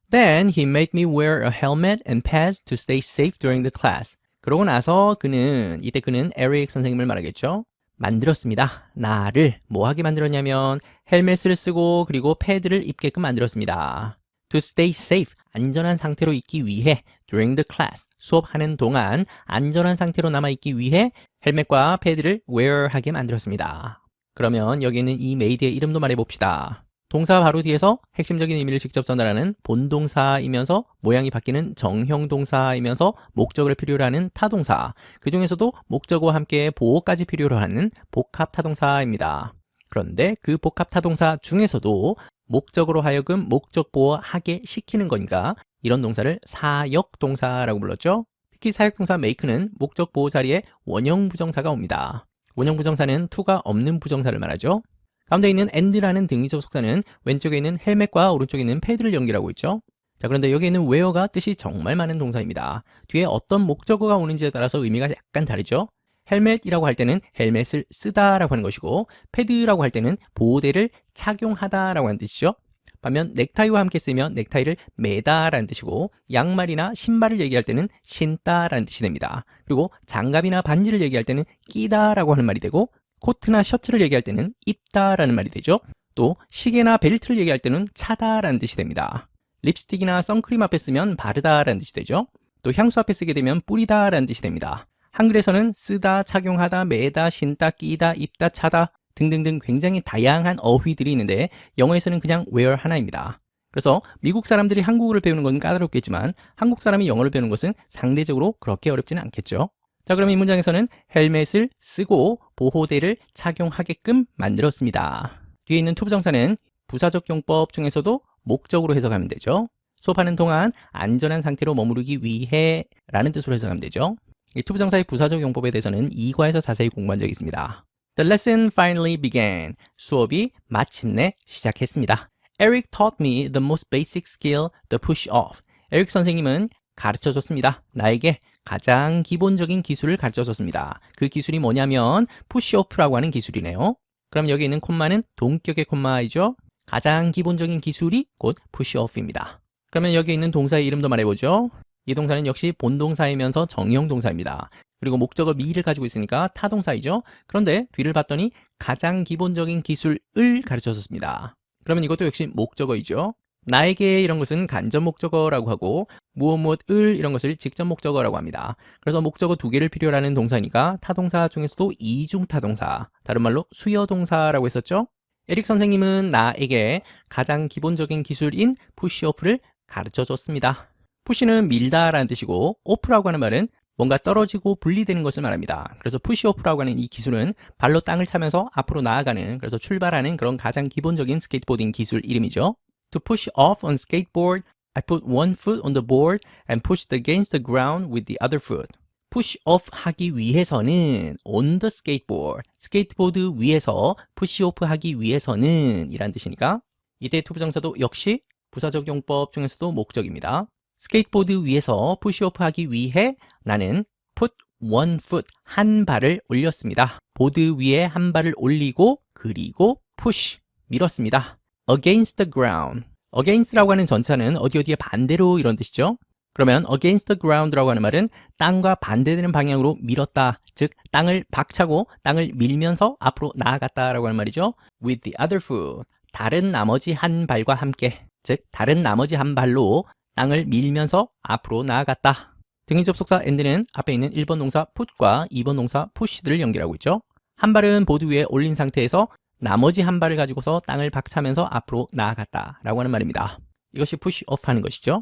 Then he made me wear a helmet and pads to stay safe during the class. 그러고 나서 이때 그는 에릭 선생님을 말하겠죠. 만들었습니다. 나를 뭐하게 만들었냐면 헬멧을 쓰고 그리고 패드를 입게끔 만들었습니다. To stay safe, 안전한 상태로 있기 위해 during the class, 수업하는 동안 안전한 상태로 남아있기 위해 헬멧과 패드를 wear하게 만들었습니다. 그러면 여기는 이 made의 이름도 말해봅시다. 동사 바로 뒤에서 핵심적인 의미를 직접 전달하는 본동사이면서 모양이 바뀌는 정형동사이면서 목적을 필요로 하는 타동사, 그 중에서도 목적어와 함께 보호까지 필요로 하는 복합타동사입니다. 그런데 그 복합타동사 중에서도 목적으로 하여금 목적 보호하게 시키는 거니까 이런 동사를 사역동사라고 불렀죠. 특히 사역동사 make는 목적 보호 자리에 원형 부정사가 옵니다. 원형 부정사는 to가 없는 부정사를 말하죠. 가운데 있는 and라는 등위 접속사는 왼쪽에 있는 헬멧과 오른쪽에 있는 패드를 연결하고 있죠. 자, 그런데 여기 있는 wear가 뜻이 정말 많은 동사입니다. 뒤에 어떤 목적어가 오는지에 따라서 의미가 약간 다르죠. 헬멧이라고 할 때는 헬멧을 쓰다라고 하는 것이고 패드라고 할 때는 보호대를 착용하다라고 하는 뜻이죠. 반면 넥타이와 함께 쓰면 넥타이를 매다라는 뜻이고 양말이나 신발을 얘기할 때는 신다라는 뜻이 됩니다. 그리고 장갑이나 반지를 얘기할 때는 끼다라고 하는 말이 되고 코트나 셔츠를 얘기할 때는 입다라는 말이 되죠. 또 시계나 벨트를 얘기할 때는 차다라는 뜻이 됩니다. 립스틱이나 선크림 앞에 쓰면 바르다라는 뜻이 되죠. 또 향수 앞에 쓰게 되면 뿌리다라는 뜻이 됩니다. 한글에서는 쓰다, 착용하다, 매다, 신다, 끼다, 입다, 차다 등등등 굉장히 다양한 어휘들이 있는데 영어에서는 그냥 wear 하나입니다. 그래서 미국 사람들이 한국어를 배우는 건 까다롭겠지만 한국 사람이 영어를 배우는 것은 상대적으로 그렇게 어렵지는 않겠죠. 자, 그럼 이 문장에서는 헬멧을 쓰고 보호대를 착용하게끔 만들었습니다. 뒤에 있는 투부정사는 부사적 용법 중에서도 목적으로 해석하면 되죠. 수업하는 동안 안전한 상태로 머무르기 위해 라는 뜻으로 해석하면 되죠. 이 투부정사의 부사적 용법에 대해서는 2과에서 자세히 공부한 적이 있습니다. The lesson finally began. 수업이 마침내 시작했습니다. Eric taught me the most basic skill, the push-off. 에릭 선생님은 가르쳐줬습니다. 나에게 가장 기본적인 기술을 가르쳐줬습니다. 그 기술이 뭐냐면 push-off라고 하는 기술이네요. 그럼 여기 있는 콤마는 동격의 콤마이죠. 가장 기본적인 기술이 곧 push-off입니다. 그러면 여기 있는 동사의 이름도 말해보죠. 이 동사는 역시 본동사이면서 정형동사입니다. 그리고 목적어 me를 가지고 있으니까 타동사이죠. 그런데 뒤를 봤더니 가장 기본적인 기술을 가르쳐줬습니다. 그러면 이것도 역시 목적어이죠. 나에게 이런 것은 간접 목적어라고 하고 무엇을 이런 것을 직접 목적어라고 합니다. 그래서 목적어 2개를 필요로 하는 동사니까 타동사 중에서도 이중타동사, 다른 말로 수여동사라고 했었죠. 에릭 선생님은 나에게 가장 기본적인 기술인 푸시오프를 가르쳐줬습니다. 푸시는 밀다라는 뜻이고 오프라고 하는 말은 뭔가 떨어지고 분리되는 것을 말합니다. 그래서 푸시오프라고 하는 이 기술은 발로 땅을 차면서 앞으로 나아가는, 그래서 출발하는 그런 가장 기본적인 스케이트보딩 기술 이름이죠. To push off on skateboard, I put one foot on the board and pushed against the ground with the other foot. push off 하기 위해서는 on the skateboard, 스케이트보드 위에서 push off 하기 위해서는 이란 뜻이니까 이때 투부정사도 역시 부사적 용법 중에서도 목적입니다. 스케이트보드 위에서 push off 하기 위해 나는 put one foot, 한 발을 올렸습니다. 보드 위에 한 발을 올리고 그리고 push, 밀었습니다. against the ground. against라고 하는 전차는 어디에 반대로 이런 뜻이죠. 그러면 against the ground라고 하는 말은 땅과 반대되는 방향으로 밀었다. 즉 땅을 박차고 땅을 밀면서 앞으로 나아갔다라고 하는 말이죠. with the other foot. 다른 나머지 한 발과 함께. 즉 다른 나머지 한 발로 땅을 밀면서 앞으로 나아갔다. 등위 접속사 and는 앞에 있는 1번 동사 put과 2번 동사 push들을 연결하고 있죠. 한 발은 보드 위에 올린 상태에서 나머지 한 발을 가지고서 땅을 박차면서 앞으로 나아갔다라고 하는 말입니다. 이것이 push off 하는 것이죠.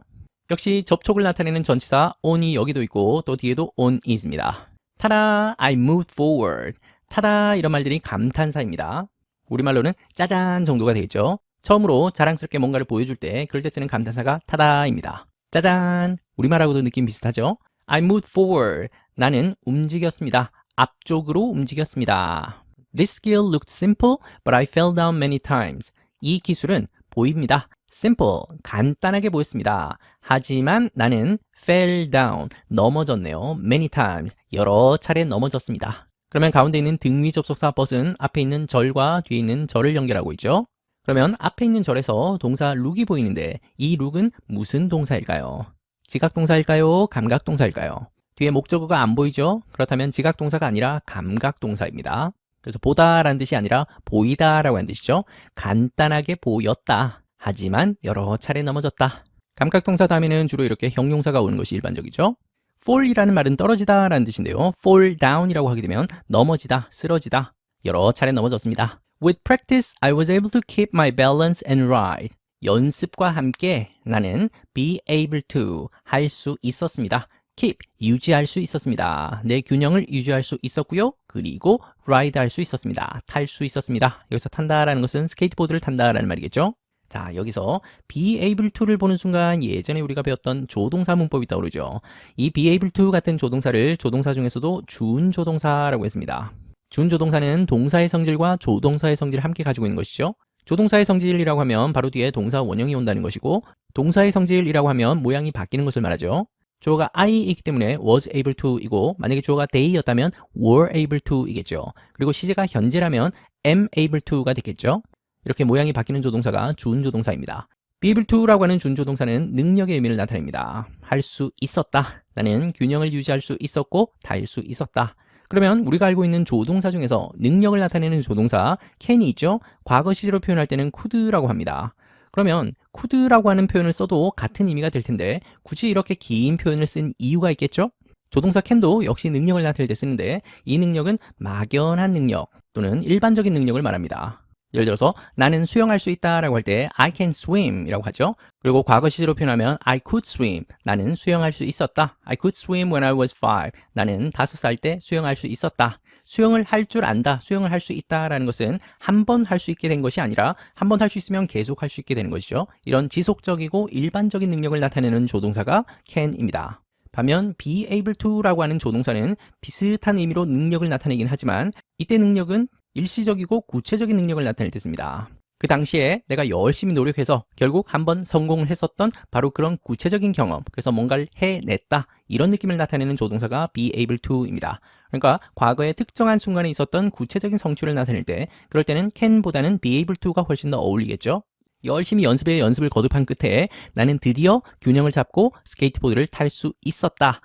역시 접촉을 나타내는 전치사 on이 여기도 있고 또 뒤에도 on is입니다. 타다, I moved forward. 타다 이런 말들이 감탄사입니다. 우리말로는 짜잔 정도가 되겠죠. 처음으로 자랑스럽게 뭔가를 보여줄 때 그럴 때 쓰는 감탄사가 타다입니다. 짜잔! 우리말하고도 느낌 비슷하죠? I moved forward. 나는 움직였습니다. 앞쪽으로 움직였습니다. This skill looked simple, but I fell down many times. 이 기술은 보입니다. Simple, 간단하게 보였습니다. 하지만 나는 fell down, 넘어졌네요. Many times, 여러 차례 넘어졌습니다. 그러면 가운데 있는 등위 접속사 but은 앞에 있는 절과 뒤에 있는 절을 연결하고 있죠. 그러면 앞에 있는 절에서 동사 look이 보이는데 이 look은 무슨 동사일까요? 지각동사일까요? 감각동사일까요? 뒤에 목적어가 안 보이죠? 그렇다면 지각동사가 아니라 감각동사입니다. 그래서 보다라는 뜻이 아니라 보이다라고 하는 뜻이죠. 간단하게 보였다. 하지만 여러 차례 넘어졌다. 감각동사 다음에는 주로 이렇게 형용사가 오는 것이 일반적이죠. fall이라는 말은 떨어지다 라는 뜻인데요. fall down이라고 하게 되면 넘어지다, 쓰러지다. 여러 차례 넘어졌습니다. With practice, I was able to keep my balance and ride. 연습과 함께 나는 be able to 할 수 있었습니다. keep, 유지할 수 있었습니다. 내 균형을 유지할 수 있었고요. 그리고 ride 할 수 있었습니다. 탈 수 있었습니다. 여기서 탄다라는 것은 스케이트보드를 탄다라는 말이겠죠. 자, 여기서 be able to를 보는 순간 예전에 우리가 배웠던 조동사 문법이 떠오르죠. 이 be able to 같은 조동사를 조동사 중에서도 준조동사라고 했습니다. 준조동사는 동사의 성질과 조동사의 성질을 함께 가지고 있는 것이죠. 조동사의 성질이라고 하면 바로 뒤에 동사 원형이 온다는 것이고 동사의 성질이라고 하면 모양이 바뀌는 것을 말하죠. 주어가 I이기 때문에 was able to이고 만약에 주어가 they였다면 were able to이겠죠. 그리고 시제가 현재라면 am able to가 되겠죠. 이렇게 모양이 바뀌는 조동사가 준조동사입니다. be able to라고 하는 준조동사는 능력의 의미를 나타냅니다. 할 수 있었다. 나는 균형을 유지할 수 있었고 달 수 있었다. 그러면 우리가 알고 있는 조동사 중에서 능력을 나타내는 조동사 can이 있죠. 과거 시제로 표현할 때는 could라고 합니다. 그러면 could라고 하는 표현을 써도 같은 의미가 될 텐데 굳이 이렇게 긴 표현을 쓴 이유가 있겠죠? 조동사 can도 역시 능력을 나타낼 때 쓰는데 이 능력은 막연한 능력 또는 일반적인 능력을 말합니다. 예를 들어서 나는 수영할 수 있다 라고 할 때 I can swim 이라고 하죠. 그리고 과거 시제로 표현하면 I could swim. 나는 수영할 수 있었다. I could swim when I was 5. 나는 5살 때 수영할 수 있었다. 수영을 할 줄 안다, 수영을 할 수 있다 라는 것은 한 번 할 수 있게 된 것이 아니라 한 번 할 수 있으면 계속 할 수 있게 되는 것이죠. 이런 지속적이고 일반적인 능력을 나타내는 조동사가 can입니다. 반면 be able to라고 하는 조동사는 비슷한 의미로 능력을 나타내긴 하지만 이때 능력은 일시적이고 구체적인 능력을 나타낼 때 씁니다. 그 당시에 내가 열심히 노력해서 결국 한번 성공을 했었던 바로 그런 구체적인 경험, 그래서 뭔가를 해냈다 이런 느낌을 나타내는 조동사가 be able to입니다. 그러니까 과거에 특정한 순간에 있었던 구체적인 성취를 나타낼 때 그럴 때는 can보다는 be able to가 훨씬 더 어울리겠죠. 열심히 연습을 거듭한 끝에 나는 드디어 균형을 잡고 스케이트보드를 탈 수 있었다.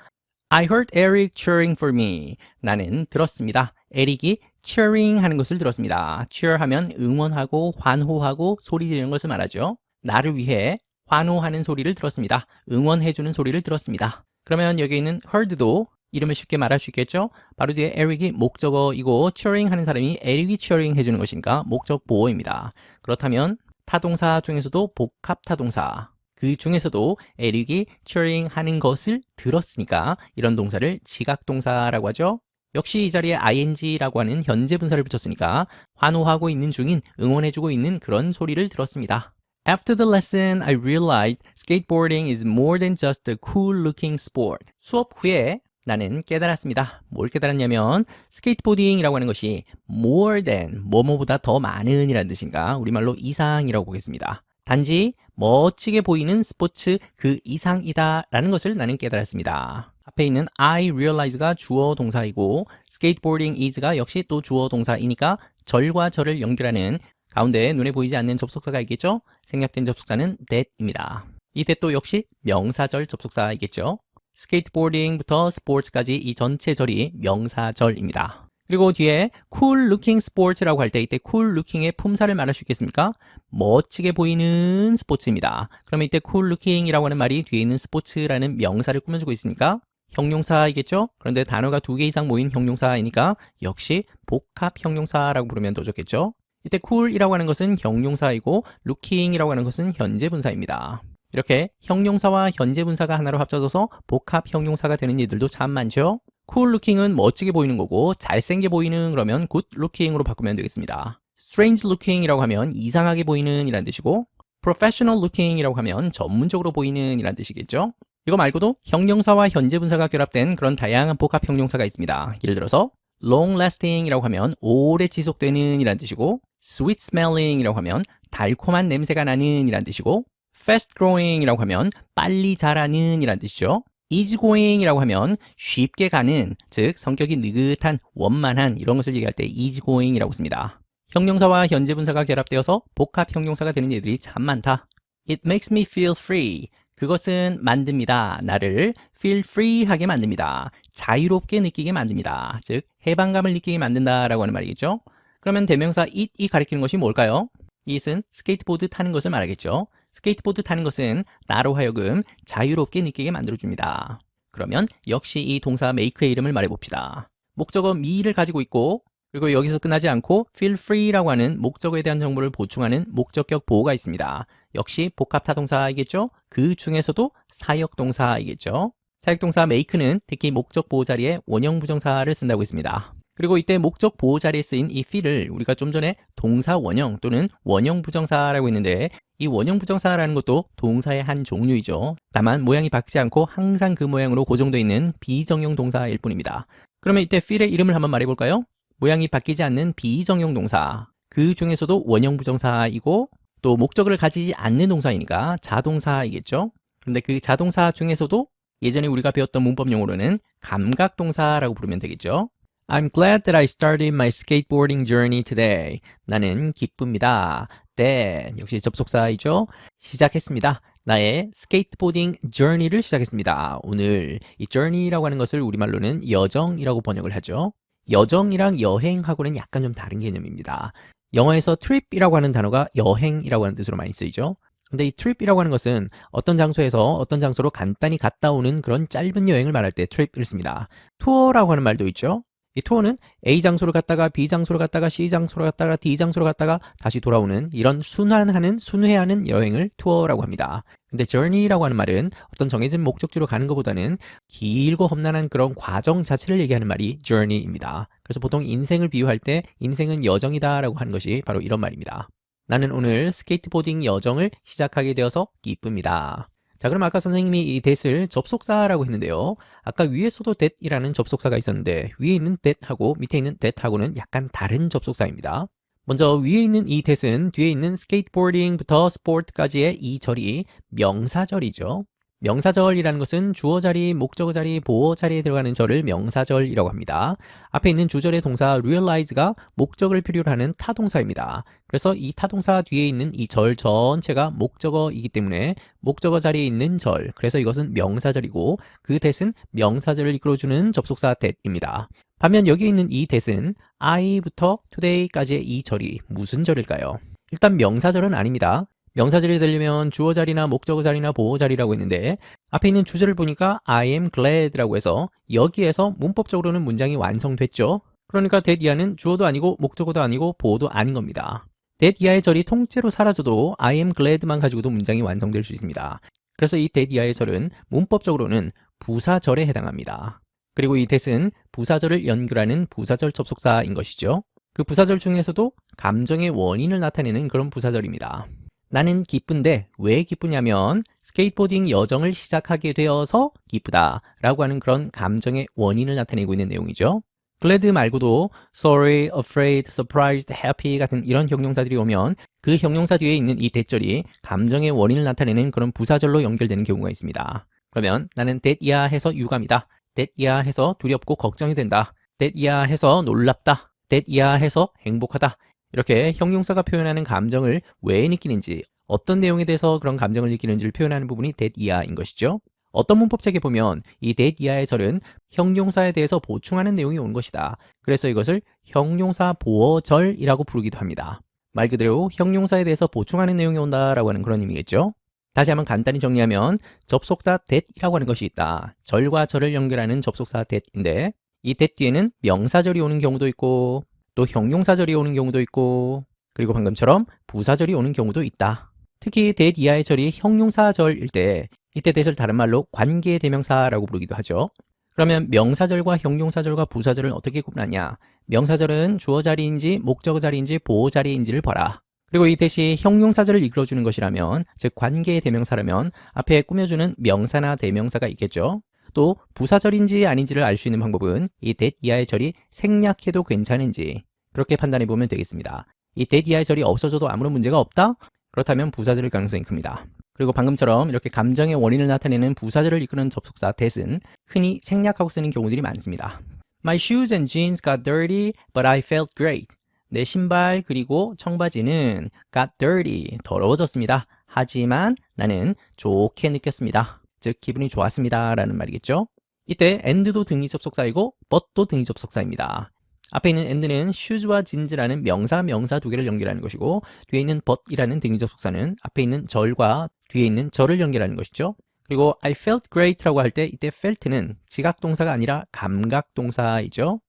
I heard Eric cheering for me. 나는 들었습니다. 에릭이 cheering 하는 것을 들었습니다. cheer 하면 응원하고 환호하고 소리 지르는 것을 말하죠. 나를 위해 환호하는 소리를 들었습니다. 응원해주는 소리를 들었습니다. 그러면 여기 있는 heard도 이름을 쉽게 말할 수 있겠죠? 바로 뒤에 에릭이 목적어이고 cheering 하는 사람이 에릭이 cheering 해주는 것이니까 목적 보어입니다. 그렇다면 타동사 중에서도 복합 타동사 그 중에서도 에릭이 cheering 하는 것을 들었으니까 이런 동사를 지각동사라고 하죠. 역시 이 자리에 ing라고 하는 현재 분사를 붙였으니까 환호하고 있는 중인 응원해주고 있는 그런 소리를 들었습니다. After the lesson, I realized skateboarding is more than just a cool looking sport. 수업 후에 나는 깨달았습니다. 뭘 깨달았냐면 스케이트보딩이라고 하는 것이 more than, 뭐뭐보다 더 많은 이라는 뜻인가 우리말로 이상이라고 보겠습니다. 단지 멋지게 보이는 스포츠 그 이상이다 라는 것을 나는 깨달았습니다. 앞에 있는 I realize가 주어 동사이고 skateboarding is가 역시 또 주어 동사이니까 절과 절을 연결하는 가운데 눈에 보이지 않는 접속사가 있겠죠? 생략된 접속사는 that입니다. 이 that도 역시 명사절 접속사이겠죠? 스케이트보딩부터 스포츠까지 이 전체 절이 명사절입니다. 그리고 뒤에 cool looking sports라고 할 때 이때 cool looking의 품사를 말할 수 있겠습니까? 멋지게 보이는 스포츠입니다. 그러면 이때 cool looking이라고 하는 말이 뒤에 있는 스포츠라는 명사를 꾸며주고 있으니까 형용사이겠죠? 그런데 단어가 2개 이상 모인 형용사이니까 역시 복합 형용사라고 부르면 더 좋겠죠? 이때 cool이라고 하는 것은 형용사이고 looking이라고 하는 것은 현재 분사입니다. 이렇게 형용사와 현재 분사가 하나로 합쳐져서 복합 형용사가 되는 일들도 참 많죠? cool looking은 멋지게 보이는 거고 잘생겨 보이는 그러면 good looking으로 바꾸면 되겠습니다. strange looking이라고 하면 이상하게 보이는 이란 뜻이고 professional looking이라고 하면 전문적으로 보이는 이란 뜻이겠죠? 이거 말고도 형용사와 현재 분사가 결합된 그런 다양한 복합 형용사가 있습니다. 예를 들어서 long lasting 이라고 하면 오래 지속되는 이란 뜻이고, sweet smelling 이라고 하면 달콤한 냄새가 나는 이란 뜻이고, fast growing 이라고 하면 빨리 자라는 이란 뜻이죠. easy going 이라고 하면 쉽게 가는, 즉 성격이 느긋한, 원만한 이런 것을 얘기할 때 easy going 이라고 씁니다. 형용사와 현재 분사가 결합되어서 복합 형용사가 되는 예들이 참 많다. It makes me feel free. 그것은 만듭니다. 나를 feel free 하게 만듭니다. 자유롭게 느끼게 만듭니다. 즉 해방감을 느끼게 만든다라고 하는 말이겠죠. 그러면 대명사 it이 가리키는 것이 뭘까요? it은 스케이트보드 타는 것을 말하겠죠. 스케이트보드 타는 것은 나로 하여금 자유롭게 느끼게 만들어줍니다. 그러면 역시 이 동사 make의 이름을 말해봅시다. 목적어 me를 가지고 있고, 그리고 여기서 끝나지 않고 feel free라고 하는 목적어에 대한 정보를 보충하는 목적격 보호가 있습니다. 역시 복합타동사이겠죠? 그 중에서도 사역동사이겠죠? 사역동사 make는 특히 목적 보호 자리에 원형 부정사를 쓴다고 했습니다. 그리고 이때 목적 보호 자리에 쓰인 이 feel을 우리가 좀 전에 동사 원형 또는 원형 부정사라고 했는데, 이 원형 부정사라는 것도 동사의 한 종류이죠. 다만 모양이 바뀌지 않고 항상 그 모양으로 고정되어 있는 비정형 동사일 뿐입니다. 그러면 이때 feel의 이름을 한번 말해볼까요? 모양이 바뀌지 않는 비정형 동사, 그 중에서도 원형 부정사이고 또 목적어를 가지지 않는 동사이니까 자동사이겠죠. 그런데 그 자동사 중에서도 예전에 우리가 배웠던 문법 용어로는 감각동사라고 부르면 되겠죠. I'm glad that I started my skateboarding journey today. 나는 기쁩니다. that 역시 접속사이죠. 시작했습니다. 나의 스케이트보딩 journey를 시작했습니다. 오늘 이 journey라고 하는 것을 우리말로는 여정이라고 번역을 하죠. 여정이랑 여행하고는 약간 좀 다른 개념입니다. 영어에서 trip이라고 하는 단어가 여행이라고 하는 뜻으로 많이 쓰이죠. 근데 이 trip이라고 하는 것은 어떤 장소에서 어떤 장소로 간단히 갔다 오는 그런 짧은 여행을 말할 때 trip을 씁니다. 투어라고 하는 말도 있죠. 이 투어는 A 장소를 갔다가 B 장소를 갔다가 C 장소를 갔다가 D 장소를 갔다가 다시 돌아오는 이런 순회하는 여행을 투어라고 합니다. 근데 journey라고 하는 말은 어떤 정해진 목적지로 가는 것보다는 길고 험난한 그런 과정 자체를 얘기하는 말이 journey입니다. 그래서 보통 인생을 비유할 때 인생은 여정이다 라고 하는 것이 바로 이런 말입니다. 나는 오늘 스케이트보딩 여정을 시작하게 되어서 기쁩니다. 자, 그럼 아까 선생님이 이 that을 접속사라고 했는데요. 아까 위에서도 that이라는 접속사가 있었는데 위에 있는 that하고 밑에 있는 that하고는 약간 다른 접속사입니다. 먼저 위에 있는 이 that은 뒤에 있는 skateboarding부터 sport까지의 이 절이 명사절이죠. 명사절이라는 것은 주어 자리, 목적어 자리, 보어 자리에 들어가는 절을 명사절이라고 합니다. 앞에 있는 주절의 동사 realize가 목적을 필요로 하는 타동사입니다. 그래서 이 타동사 뒤에 있는 이 절 전체가 목적어이기 때문에 목적어 자리에 있는 절, 그래서 이것은 명사절이고 그 that은 명사절을 이끌어주는 접속사 that입니다. 반면 여기 있는 이 that은 I부터 today까지의 이 절이 무슨 절일까요? 일단 명사절은 아닙니다. 명사절이 되려면 주어 자리나 목적어 자리나 보어 자리라고 했는데 앞에 있는 주절을 보니까 I am glad라고 해서 여기에서 문법적으로는 문장이 완성됐죠. 그러니까 that 이하는 주어도 아니고 목적어도 아니고 보어도 아닌 겁니다. that 이하의 절이 통째로 사라져도 I am glad만 가지고도 문장이 완성될 수 있습니다. 그래서 이 that 이하의 절은 문법적으로는 부사절에 해당합니다. 그리고 이 that은 부사절을 연결하는 부사절 접속사인 것이죠. 그 부사절 중에서도 감정의 원인을 나타내는 그런 부사절입니다. 나는 기쁜데 왜 기쁘냐면 스케이트보딩 여정을 시작하게 되어서 기쁘다 라고 하는 그런 감정의 원인을 나타내고 있는 내용이죠. glad 말고도 sorry, afraid, surprised, happy 같은 이런 형용사들이 오면 그 형용사 뒤에 있는 이 that절이 감정의 원인을 나타내는 그런 부사절로 연결되는 경우가 있습니다. 그러면 나는 that 이하해서 유감이다. that 이하해서 두렵고 걱정이 된다. that 이하해서 놀랍다. that 이하해서 행복하다. 이렇게 형용사가 표현하는 감정을 왜 느끼는지, 어떤 내용에 대해서 그런 감정을 느끼는지를 표현하는 부분이 that 이하인 것이죠. 어떤 문법책에 보면 이 that 이하의 절은 형용사에 대해서 보충하는 내용이 온 것이다. 그래서 이것을 형용사 보어절이라고 부르기도 합니다. 말 그대로 형용사에 대해서 보충하는 내용이 온다라고 하는 그런 의미겠죠. 다시 한번 간단히 정리하면 접속사 that이라고 하는 것이 있다. 절과 절을 연결하는 접속사 that인데 이 that 뒤에는 명사절이 오는 경우도 있고 또 형용사절이 오는 경우도 있고 그리고 방금처럼 부사절이 오는 경우도 있다. 특히 that 이하의 절이 형용사절일 때 이때 that을 다른 말로 관계대명사라고 부르기도 하죠. 그러면 명사절과 형용사절과 부사절을 어떻게 구분하냐? 명사절은 주어 자리인지 목적어 자리인지 보어 자리인지를 봐라. 그리고 이 that이 형용사절을 이끌어주는 것이라면, 즉 관계대명사라면 앞에 꾸며주는 명사나 대명사가 있겠죠. 또 부사절인지 아닌지를 알 수 있는 방법은 이 that 이하의 절이 생략해도 괜찮은지 그렇게 판단해 보면 되겠습니다. 이 that 이하의 절이 없어져도 아무런 문제가 없다? 그렇다면 부사절일 가능성이 큽니다. 그리고 방금처럼 이렇게 감정의 원인을 나타내는 부사절을 이끄는 접속사 that은 흔히 생략하고 쓰는 경우들이 많습니다. My shoes and jeans got dirty, but I felt great. 내 신발 그리고 청바지는 got dirty, 더러워졌습니다. 하지만 나는 좋게 느꼈습니다. 즉 기분이 좋았습니다 라는 말이겠죠. 이때 and도 등위 접속사이고 but도 등위 접속사입니다. 앞에 있는 and는 shoes와 jeans라는 명사 두 개를 연결하는 것이고 뒤에 있는 but이라는 등위 접속사는 앞에 있는 절과 뒤에 있는 절을 연결하는 것이죠. 그리고 I felt great라고 할 때 이때 felt는 지각동사가 아니라 감각동사이죠.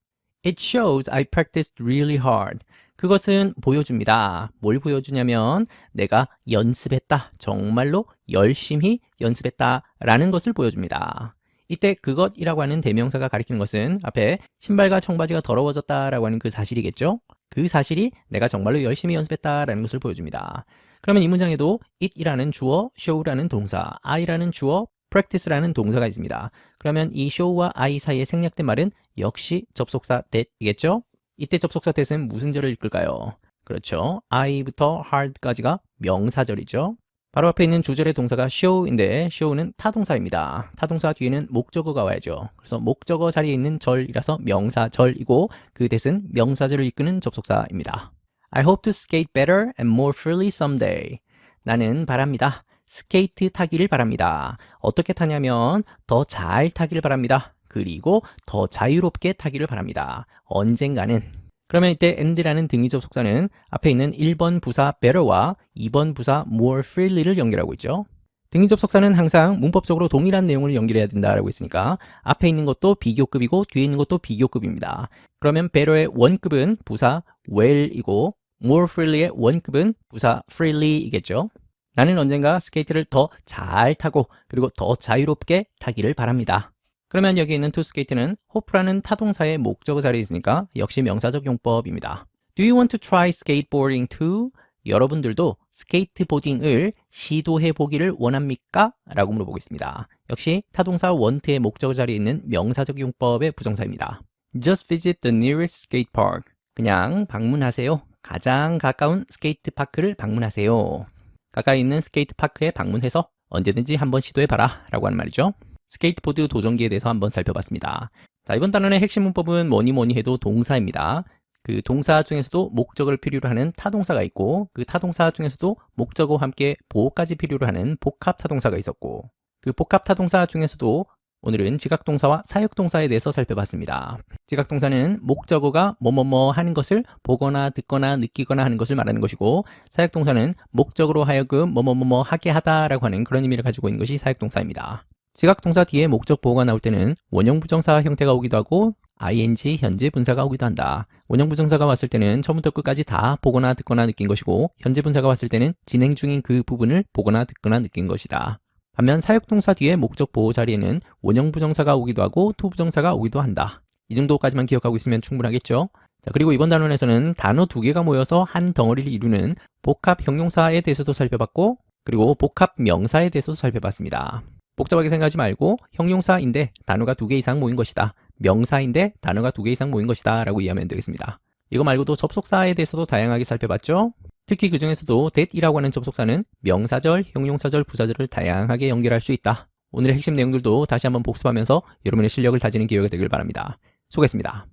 It shows I practiced really hard. 그것은 보여줍니다. 뭘 보여주냐면 내가 연습했다. 정말로 열심히 연습했다 라는 것을 보여줍니다. 이때 그것이라고 하는 대명사가 가리키는 것은 앞에 신발과 청바지가 더러워졌다라고 하는 그 사실이겠죠. 그 사실이 내가 정말로 열심히 연습했다라는 것을 보여줍니다. 그러면 이 문장에도 it이라는 주어, show라는 동사, I라는 주어, practice라는 동사가 있습니다. 그러면 이 show와 I 사이에 생략된 말은 역시 접속사 that이겠죠. 이때 접속사 that은 무슨 절을 이끌까요? 그렇죠. I부터 hard까지가 명사절이죠. 바로 앞에 있는 주절의 동사가 show인데 show는 타동사입니다. 타동사 뒤에는 목적어가 와야죠. 그래서 목적어 자리에 있는 절이라서 명사절이고 그 that은 명사절을 이끄는 접속사입니다. I hope to skate better and more freely someday. 나는 바랍니다. 스케이트 타기를 바랍니다. 어떻게 타냐면 더 잘 타기를 바랍니다. 그리고 더 자유롭게 타기를 바랍니다. 언젠가는. 그러면 이때 and라는 등위 접속사는 앞에 있는 1번 부사 better와 2번 부사 more freely를 연결하고 있죠. 등위 접속사는 항상 문법적으로 동일한 내용을 연결해야 된다라고 했으니까 앞에 있는 것도 비교급이고 뒤에 있는 것도 비교급입니다. 그러면 better의 원급은 부사 well이고 more freely의 원급은 부사 freely이겠죠. 나는 언젠가 스케이트를 더 잘 타고 그리고 더 자유롭게 타기를 바랍니다. 그러면 여기 있는 to skate는 hope라는 타동사의 목적어 자리에 있으니까 역시 명사적 용법입니다. Do you want to try skateboarding too? 여러분들도 스케이트보딩을 시도해 보기를 원합니까? 라고 물어보고 있습니다. 역시 타동사 want의 목적어 자리에 있는 명사적 용법의 부정사입니다. Just visit the nearest skate park. 그냥 방문하세요. 가장 가까운 스케이트 파크를 방문하세요. 가까이 있는 스케이트 파크에 방문해서 언제든지 한번 시도해봐라 라고 하는 말이죠. 스케이트보드 도전기에 대해서 한번 살펴봤습니다. 자, 이번 단원의 핵심 문법은 뭐니 해도 동사입니다. 그 동사 중에서도 목적을 필요로 하는 타동사가 있고 그 타동사 중에서도 목적어와 함께 보호까지 필요로 하는 복합 타동사가 있었고 그 복합 타동사 중에서도 오늘은 지각동사와 사역동사에 대해서 살펴봤습니다. 지각동사는 목적어가 뭐뭐뭐 하는 것을 보거나 듣거나 느끼거나 하는 것을 말하는 것이고 사역동사는 목적으로 하여금 뭐뭐뭐 하게 하다라고 하는 그런 의미를 가지고 있는 것이 사역동사입니다. 지각동사 뒤에 목적 보호가 나올 때는 원형부정사 형태가 오기도 하고 ing 현재 분사가 오기도 한다. 원형부정사가 왔을 때는 처음부터 끝까지 다 보거나 듣거나 느낀 것이고 현재 분사가 왔을 때는 진행 중인 그 부분을 보거나 듣거나 느낀 것이다. 반면 사역동사 뒤에 목적 보호 자리에는 원형부정사가 오기도 하고 투부정사가 오기도 한다. 이 정도까지만 기억하고 있으면 충분하겠죠? 자, 그리고 이번 단원에서는 단어 두 개가 모여서 한 덩어리를 이루는 복합 형용사에 대해서도 살펴봤고 그리고 복합 명사에 대해서도 살펴봤습니다. 복잡하게 생각하지 말고 형용사인데 단어가 두 개 이상 모인 것이다. 명사인데 단어가 두 개 이상 모인 것이다 라고 이해하면 되겠습니다. 이거 말고도 접속사에 대해서도 다양하게 살펴봤죠? 특히 그 중에서도 that이라고 하는 접속사는 명사절, 형용사절, 부사절을 다양하게 연결할 수 있다. 오늘의 핵심 내용들도 다시 한번 복습하면서 여러분의 실력을 다지는 기회가 되길 바랍니다. 수고했습니다.